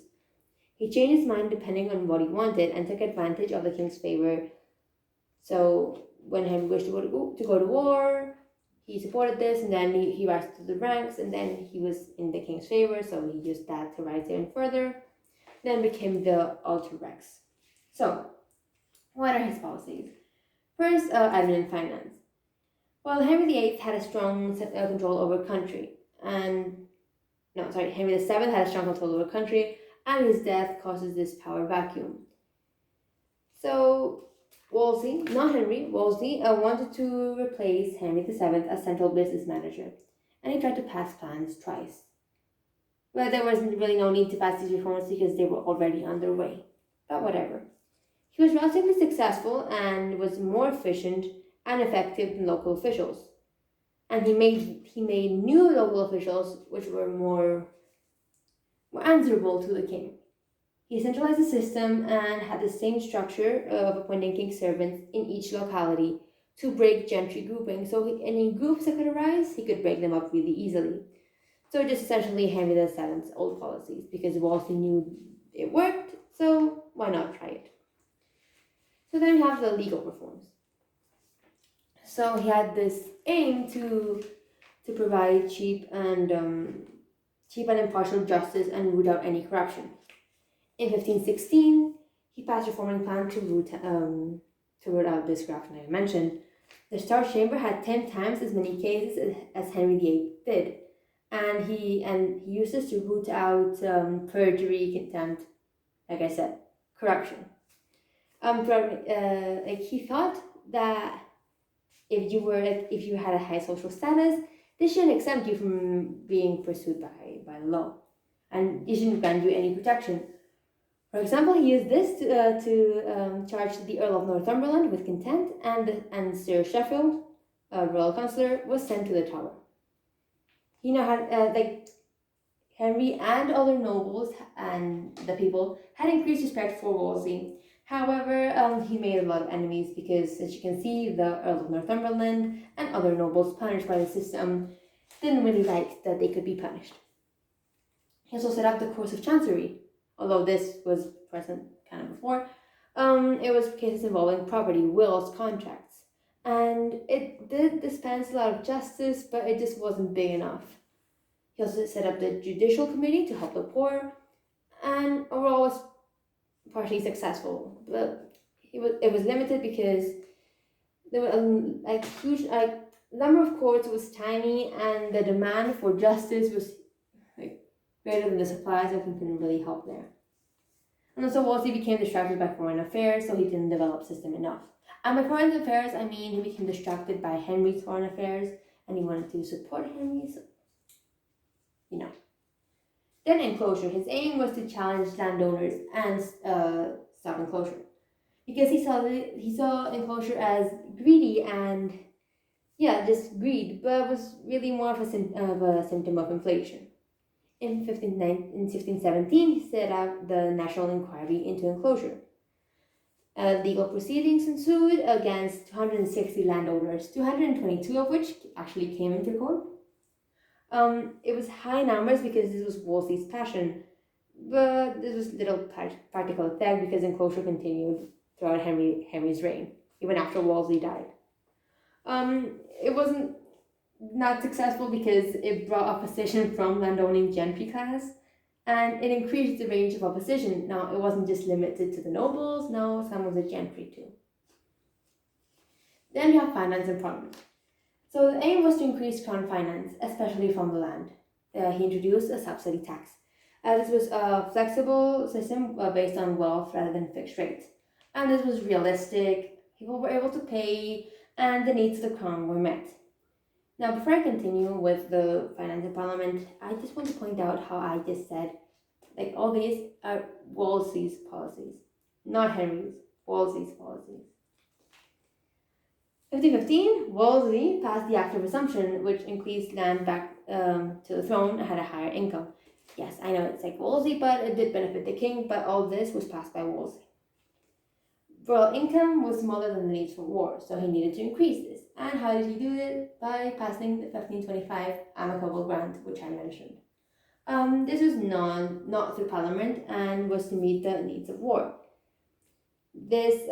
He changed his mind depending on what he wanted and took advantage of the king's favor. So when Henry wished to go to war, he supported this, and then he rose to the ranks, and then he was in the king's favor, so he used that to rise even further, then became the Alter Rex. So, what are his policies? First, admin and finance. Well, Henry VIII had a strong control over country, Henry VII had a strong control over country, and his death causes this power vacuum. So, Wolsey, not Henry, Wolsey wanted to replace Henry VII as central business manager, and he tried to pass plans twice. But there wasn't really no need to pass these reforms because they were already underway. But whatever. He was relatively successful and was more efficient and effective than local officials. And he made new local officials which were more answerable to the king. He centralized the system and had the same structure of appointing king's servants in each locality to break gentry grouping. So any groups that could arise, he could break them up really easily. So just essentially Henry VII's old policies, because Wolsey knew it worked, so why not try it? So then we have the legal reforms. So he had this aim to provide cheap and impartial justice and root out any corruption. In 1516, he passed a reforming plan to root out this corruption I mentioned. The Star Chamber had 10 times as many cases as Henry VIII did, and he used this to root out perjury, contempt, like I said, corruption. He thought that if you had a high social status, this shouldn't exempt you from being pursued by law, and it shouldn't grant you any protection. For example, he used this to charge the Earl of Northumberland with contempt, and Sir Sheffield, a royal counsellor, was sent to the Tower. He now had Henry and other nobles and the people had increased respect for Wolsey. However, he made a lot of enemies because, as you can see, the Earl of Northumberland and other nobles punished by the system didn't really like that they could be punished. He also set up the Courts of Chancery. Although this was present kind of before, it was cases involving property, wills, contracts, and it did dispense a lot of justice, but it just wasn't big enough. He also set up the Judicial Committee to help the poor, and overall was partially successful, but it was limited because there were huge number of courts was tiny, and the demand for justice was greater than the supply, so it couldn't really help there. And also Wolsey became distracted by foreign affairs, so he didn't develop system enough. And by foreign affairs, I mean he became distracted by Henry's foreign affairs, and he wanted to support Henry, so, Then enclosure. His aim was to challenge landowners and stop enclosure, because he saw enclosure as greedy and just greed, but was really more of a symptom of inflation. In 1617, he set out the National Inquiry into Enclosure. Legal proceedings ensued against 260 landowners, 222 of which actually came into court. It was high numbers because this was Wolsey's passion, but this was little practical effect because enclosure continued throughout Henry's reign, even after Wolsey died. It wasn't not successful because it brought opposition from landowning gentry class, and it increased the range of opposition. Now, it wasn't just limited to the nobles, no, some of the gentry too. Then you have finance and parliament. So the aim was to increase crown finance, especially from the land. He introduced a subsidy tax. This was a flexible system based on wealth rather than fixed rates. And this was realistic, people were able to pay, and the needs of the crown were met. Now, before I continue with the finance and parliament, I just want to point out how I just said, all these are Wolsey's policies, not Henry's, Wolsey's policies. 1515, Wolsey passed the Act of Resumption, which increased land back to the throne and had a higher income. Yes, I know it's like Wolsey, but it did benefit the king, but all this was passed by Wolsey. Royal income was smaller than the needs for war, so he needed to increase this. And how did he do it? By passing the 1525 Amicable Grant, which I mentioned. This was not through Parliament and was to meet the needs of war. This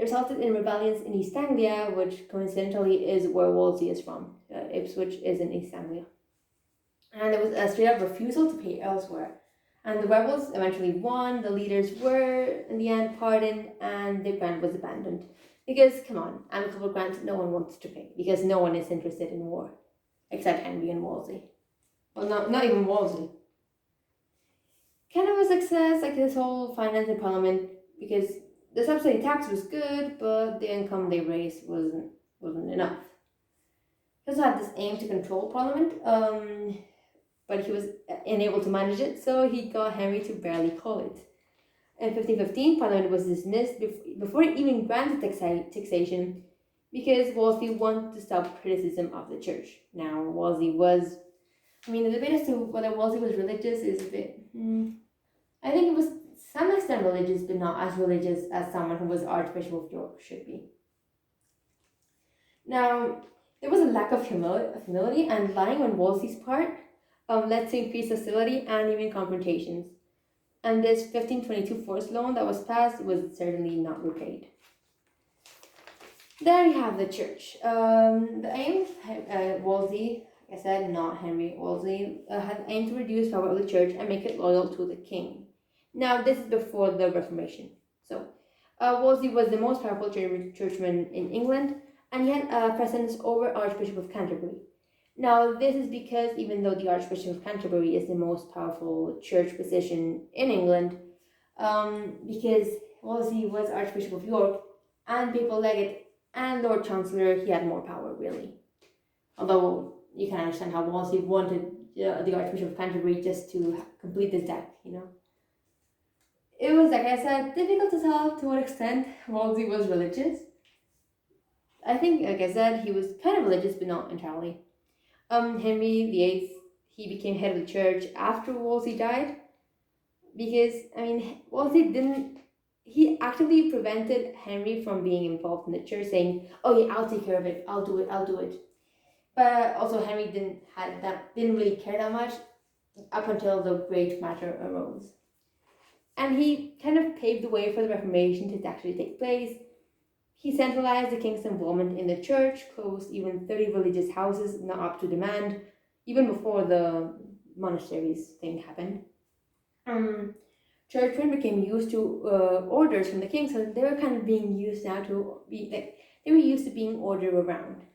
resulted in rebellions in East Anglia, which coincidentally is where Wolsey is from. Ipswich is in East Anglia. And there was a straight up refusal to pay elsewhere. And the rebels eventually won, the leaders were, in the end, pardoned, and the grant was abandoned. Because, come on, amicable grant, no one wants to pay, because no one is interested in war, except Henry and Wolsey. Well, not even Wolsey. Kind of a success, this whole finance and parliament, because the subsidy tax was good, but the income they raised wasn't enough. He also had this aim to control parliament, but he was unable to manage it, so he got Henry to barely call it. In 1515, Parliament was dismissed before it even granted taxation, because Wolsey wanted to stop criticism of the church. Now, the debate as to whether Wolsey was religious is a bit, I think it was to some extent religious, but not as religious as someone who was Archbishop of York should be. Now, there was a lack of humility and lying on Wolsey's part, led to increased hostility and even confrontations. And this 1522 forced loan that was passed was certainly not repaid. There you have the church. The aim, Wolsey, like I said, not Henry, Wolsey, had aimed to reduce power of the church and make it loyal to the king. Now, this is before the Reformation. So, Wolsey was the most powerful churchman in England, and he had a presence over Archbishop of Canterbury. Now, this is because even though the Archbishop of Canterbury is the most powerful church position in England, because Wolsey was Archbishop of York and Papal Legate and Lord Chancellor, he had more power, really. Although, you can understand how Wolsey wanted the Archbishop of Canterbury just to complete this deck, It was, like I said, difficult to tell to what extent Wolsey was religious. I think, like I said, he was kind of religious, but not entirely. Henry VIII, he became head of the church after Wolsey died, because, Wolsey he actively prevented Henry from being involved in the church, saying, oh yeah, I'll take care of it, I'll do it. But also Henry didn't really care that much up until the great matter arose. And he kind of paved the way for the Reformation to actually take place. He centralized the king's involvement in the church, closed even 30 religious houses not up to demand, even before the monasteries thing happened. Churchmen became used to orders from the king, so they were kind of being used now to be they were used to being ordered around.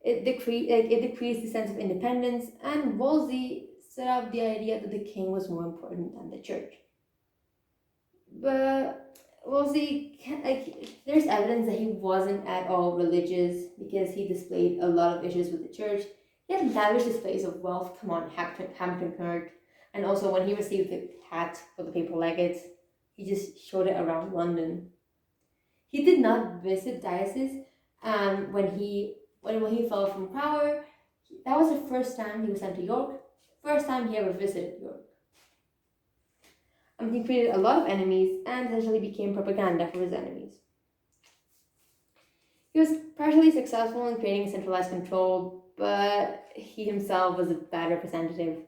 It decreased the sense of independence, and Wolsey set up the idea that the king was more important than the church. But Wolsey, there's evidence that he wasn't at all religious because he displayed a lot of issues with the church. He had lavish displays of wealth. Come on, Hampton Court. And also when he received the hat for the papal legates, he just showed it around London. He did not visit diocese when he fell from power. That was the first time he was sent to York. First time he ever visited York. He created a lot of enemies and essentially became propaganda for his enemies. He was partially successful in creating centralized control, but he himself was a bad representative.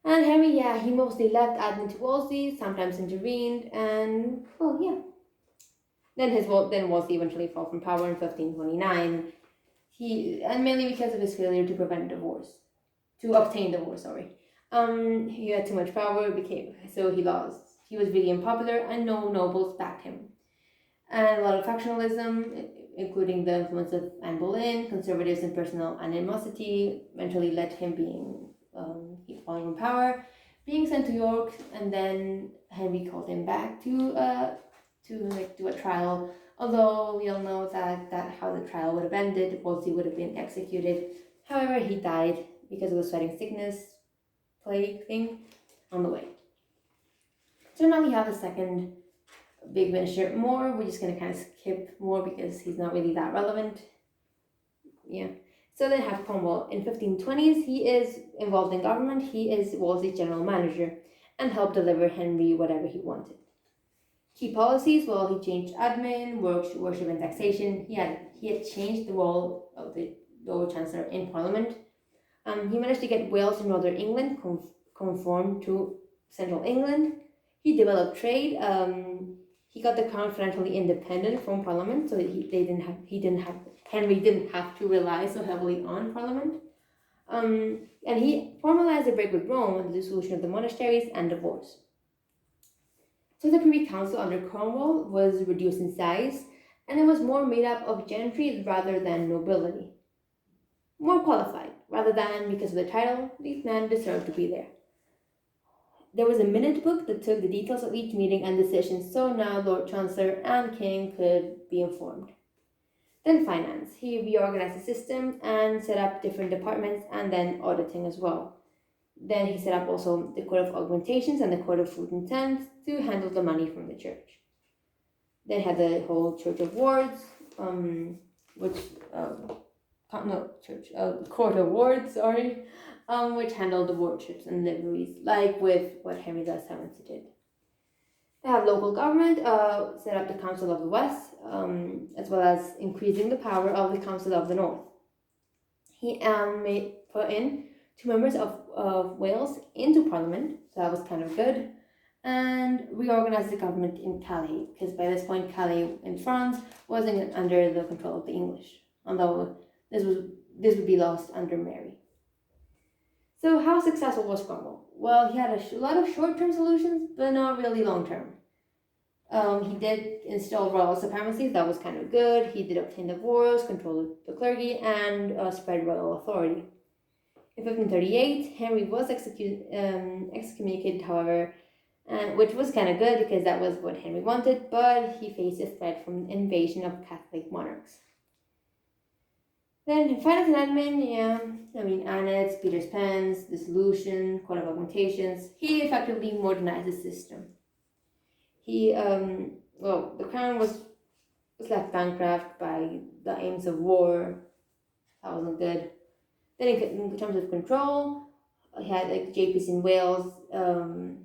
And Henry, he mostly left admin to Wolsey, sometimes intervened, and, Then Wolsey eventually fell from power in 1529, and mainly because of his failure to obtain divorce, he had too much power, so he lost. He was really unpopular, and no nobles backed him. And a lot of factionalism, including the influence of Anne Boleyn, conservatives, and personal animosity, eventually led to him falling from power, being sent to York, and then Henry called him back to do a trial. Although we all know that how the trial would have ended, Wolsey would have been executed. However, he died because of the sweating sickness plague thing on the way. So now we have the second big minister, More. We're just going to kind of skip More because he's not really that relevant. Yeah. So then have Cromwell. In 1520s, he is involved in government. He is Wolsey's general manager and helped deliver Henry whatever he wanted. Key policies, he changed admin, worship, and taxation. He had changed the role of the Lord Chancellor in Parliament. He managed to get Wales and Northern England conform to Central England. He developed trade. He got the crown financially independent from Parliament, so Henry didn't have to rely so heavily on Parliament. And he formalized the break with Rome and the dissolution of the monasteries and divorce. So the Privy Council under Cromwell was reduced in size, and it was more made up of gentry rather than nobility. More qualified, rather than because of the title, these men deserved to be there. There was a minute book that took the details of each meeting and decision, so now Lord Chancellor and King could be informed. Then finance. He reorganized the system and set up different departments, and then auditing as well. Then he set up also the Court of Augmentations and the Court of Food and Tents to handle the money from the church. Then had the whole Church of Wards, Court of Wards, which handled the wardships and liveries, like with what Henry VII did. They have local government, set up the Council of the West, as well as increasing the power of the Council of the North. He put in 2 members of Wales into Parliament, so that was kind of good, and reorganized the government in Calais, because by this point Calais in France wasn't under the control of the English, although this would be lost under Mary. So how successful was Cromwell? Well, he had a lot of short-term solutions, but not really long-term. He did install royal supremacy, that was kind of good. He did obtain divorce, control the clergy, and spread royal authority. In 1538, Henry was excommunicated, however, which was kind of good because that was what Henry wanted, but he faced a threat from invasion of Catholic monarchs. Then finance and admin, annats, Peter's pens, dissolution, Court of Augmentations. He effectively modernized the system. The crown was left bankrupt by the aims of war. That wasn't good. Then in terms of control, he had JPs in Wales, had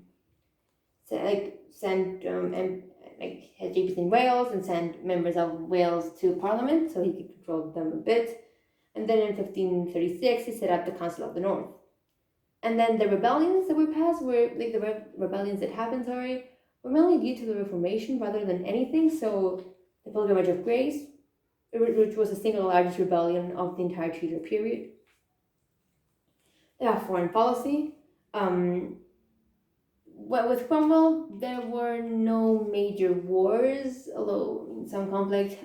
JPs in Wales and sent members of Wales to Parliament so he could control them a bit. And then in 1536, he set up the Council of the North. And then the rebellions that were passed rebellions that happened, were mainly due to the Reformation rather than anything. So the Pilgrimage of Grace, which was the single largest rebellion of the entire Tudor period. They have foreign policy. With Cromwell, there were no major wars, although some conflict.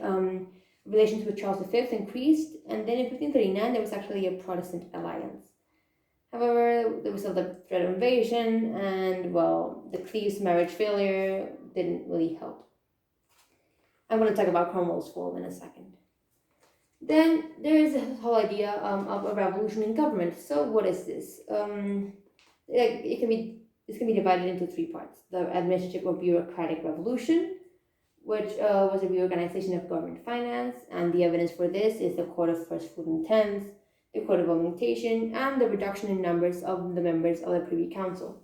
Relations with Charles V increased, and then in 1539 there was actually a Protestant alliance. However, there was still the threat of invasion, and well, the Cleves marriage failure didn't really help. I'm going to talk about Cromwell's fall in a second. Then there is this whole idea of a revolution in government. So what is this? This can be divided into three parts: the administrative or bureaucratic revolution, which was a reorganization of government finance, and the evidence for this is the Court of First Fruit and Tenth, the Court of Augmentation, and the reduction in numbers of the members of the Privy Council.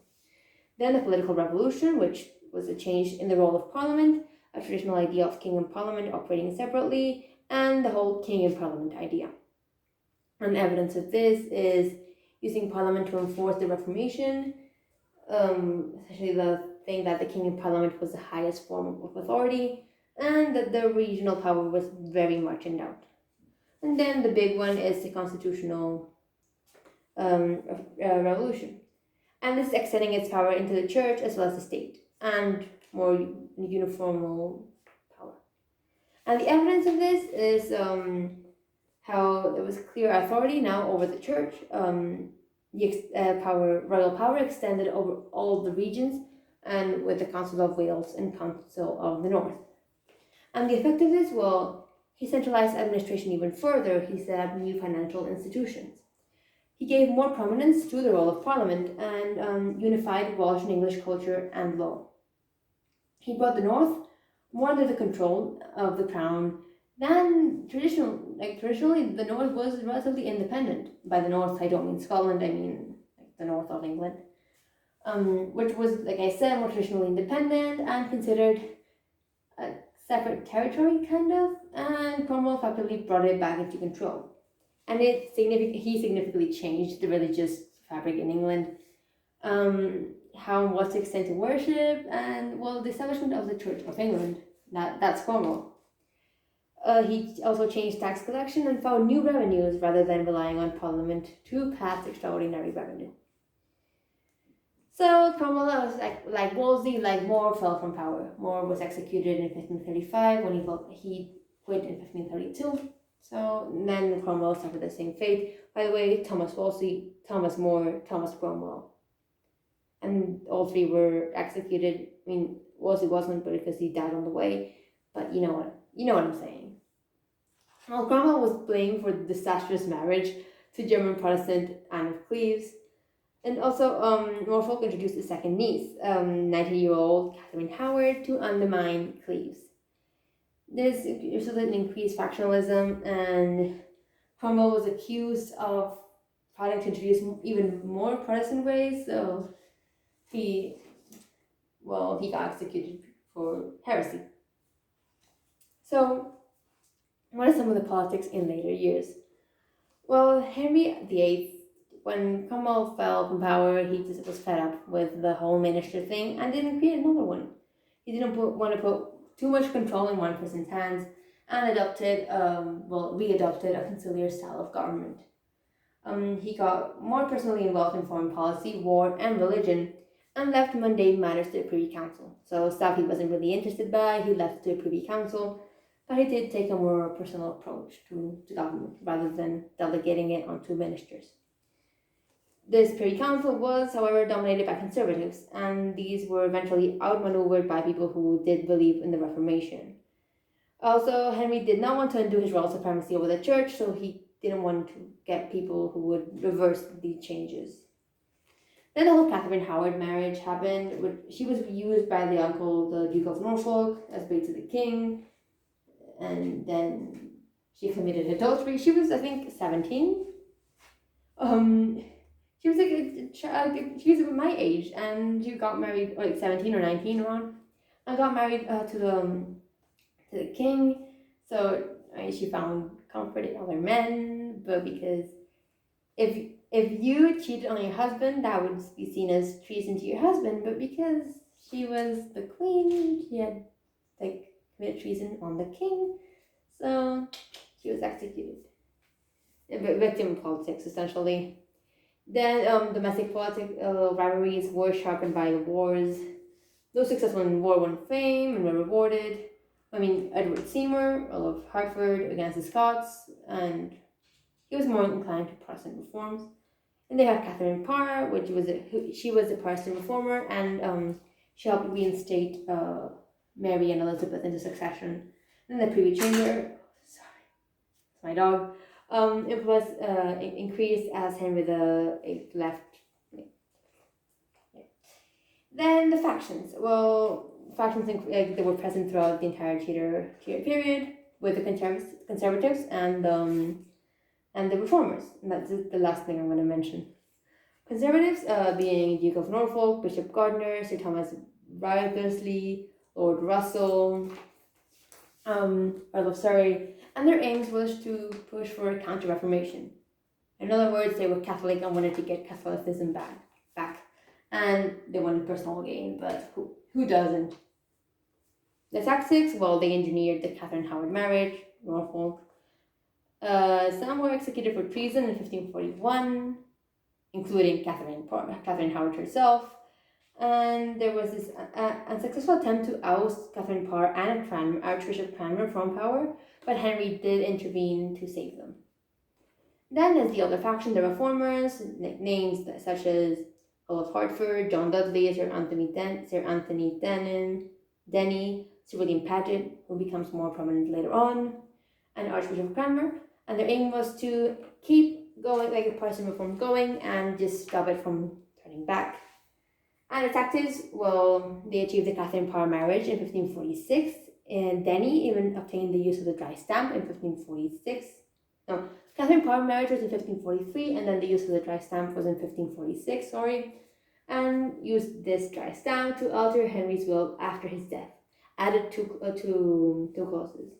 Then the political revolution, which was a change in the role of Parliament, a traditional idea of king and Parliament operating separately, and the whole king and Parliament idea. And evidence of this is using Parliament to enforce the Reformation, essentially the thing that the king and Parliament was the highest form of authority, and that the regional power was very much in doubt. And then the big one is the constitutional revolution. And this is extending its power into the church as well as the state, and more uniform power. And the evidence of this is how there was clear authority now over the church. Royal power extended over all the regions, and with the Council of Wales and Council of the North. And the effect of this, well, he centralized administration even further. He set up new financial institutions. He gave more prominence to the role of Parliament and unified Welsh and English culture and law. He brought the North more under the control of the Crown than traditionally, the North was relatively independent. By the North, I don't mean Scotland, I mean the North of England, which was, like I said, more traditionally independent and considered a separate territory, kind of, and Cromwell effectively brought it back into control. And he significantly changed the religious fabric in England, how and what to extend to worship, and, well, the establishment of the Church of England. That's Cromwell. He also changed tax collection and found new revenues rather than relying on Parliament to pass extraordinary revenue. So Cromwell was like Wolsey, like More, fell from power. More was executed in 1535 when he quit in 1532. So then Cromwell suffered the same fate. By the way, Thomas Wolsey, Thomas More, Thomas Cromwell. And all three were executed. I mean, Wolsey wasn't, but because he died on the way. But you know what I'm saying. Well, Cromwell was blamed for the disastrous marriage to German Protestant Anne of Cleves. And also, Norfolk introduced a second niece, 90-year-old Catherine Howard, to undermine Cleves. This resulted in increased factionalism, and Cromwell was accused of trying to introduce even more Protestant ways, so he got executed for heresy. So, what are some of the politics in later years? Well, Henry VIII, when Cromwell fell from power, he just was fed up with the whole minister thing and didn't create another one. He didn't want to put too much control in one person's hands and readopted a conciliar style of government. He got more personally involved in foreign policy, war, and religion, and left mundane matters to the Privy Council. So stuff he wasn't really interested by, he left to the Privy Council, but he did take a more personal approach to government rather than delegating it onto ministers. This Privy Council was, however, dominated by conservatives, and these were eventually outmaneuvered by people who did believe in the Reformation. Also, Henry did not want to undo his royal supremacy over the church, so he didn't want to get people who would reverse the changes. Then the whole Catherine Howard marriage happened. She was used by the uncle, the Duke of Norfolk, as bait to the king, and then she committed adultery. She was, I think, 17. She was like a child. She was my age, and she got married, like 17 or 19 around, and got married to the king. So she found comfort in other men, but because if you cheated on your husband, that would be seen as treason to your husband. But because she was the queen, she had committed treason on the king, so she was executed. A victim of politics, essentially. Then domestic rivalries were sharpened by the wars. Those successful in war won fame and were rewarded. Edward Seymour, Earl of Hertford, against the Scots, and he was more inclined to Protestant reforms. And they have Catherine Parr, she was a Protestant reformer, and she helped reinstate Mary and Elizabeth into succession. And the Privy Chamber, sorry, it's my dog, it was increased as Henry VIII left. Then the factions. Well, factions they were present throughout the entire Tudor period, with the conservatives and the reformers. And that's the last thing I'm going to mention. Conservatives being Duke of Norfolk, Bishop Gardiner, Sir Thomas Wriothesley, Lord Russell, Earl of Surrey, and their aims was to push for a counter-reformation. In other words, they were Catholic and wanted to get Catholicism back. And they wanted personal gain, but who doesn't? The tactics, well, they engineered the Catherine Howard marriage, Norfolk. Some were executed for treason in 1541, including Catherine Howard herself. And there was this unsuccessful attempt to oust Catherine Parr and Archbishop Cranmer from power, but Henry did intervene to save them. Then, as the other faction, the reformers, names such as Earl of Hertford, John Dudley, Sir Anthony Denny, Sir William Paget, who becomes more prominent later on, and Archbishop Cranmer, and their aim was to keep going, like the Protestant reform going, and just stop it from turning back. And the tactics, well, they achieved the Catherine Parr marriage in 1546, and Denny even obtained the use of the dry stamp in 1546. No, Catherine Parr marriage was in 1543, and then the use of the dry stamp was in 1546, and used this dry stamp to alter Henry's will after his death, added two clauses.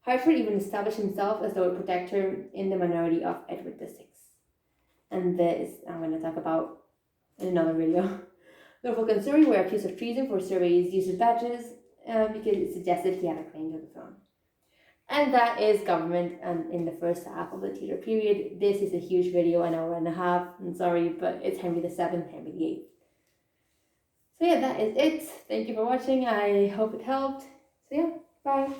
Hertford even established himself as the Lord Protector in the minority of Edward VI. And this I'm going to talk about in another video. Norfolk and Surrey were accused of treason for Surrey's use of badges because it suggested he had a claim to the throne. And that is government in the first half of the Tudor period. This is a huge video, an hour and a half. I'm sorry, but it's Henry VII, Henry VIII. So yeah, that is it. Thank you for watching. I hope it helped. So yeah, bye.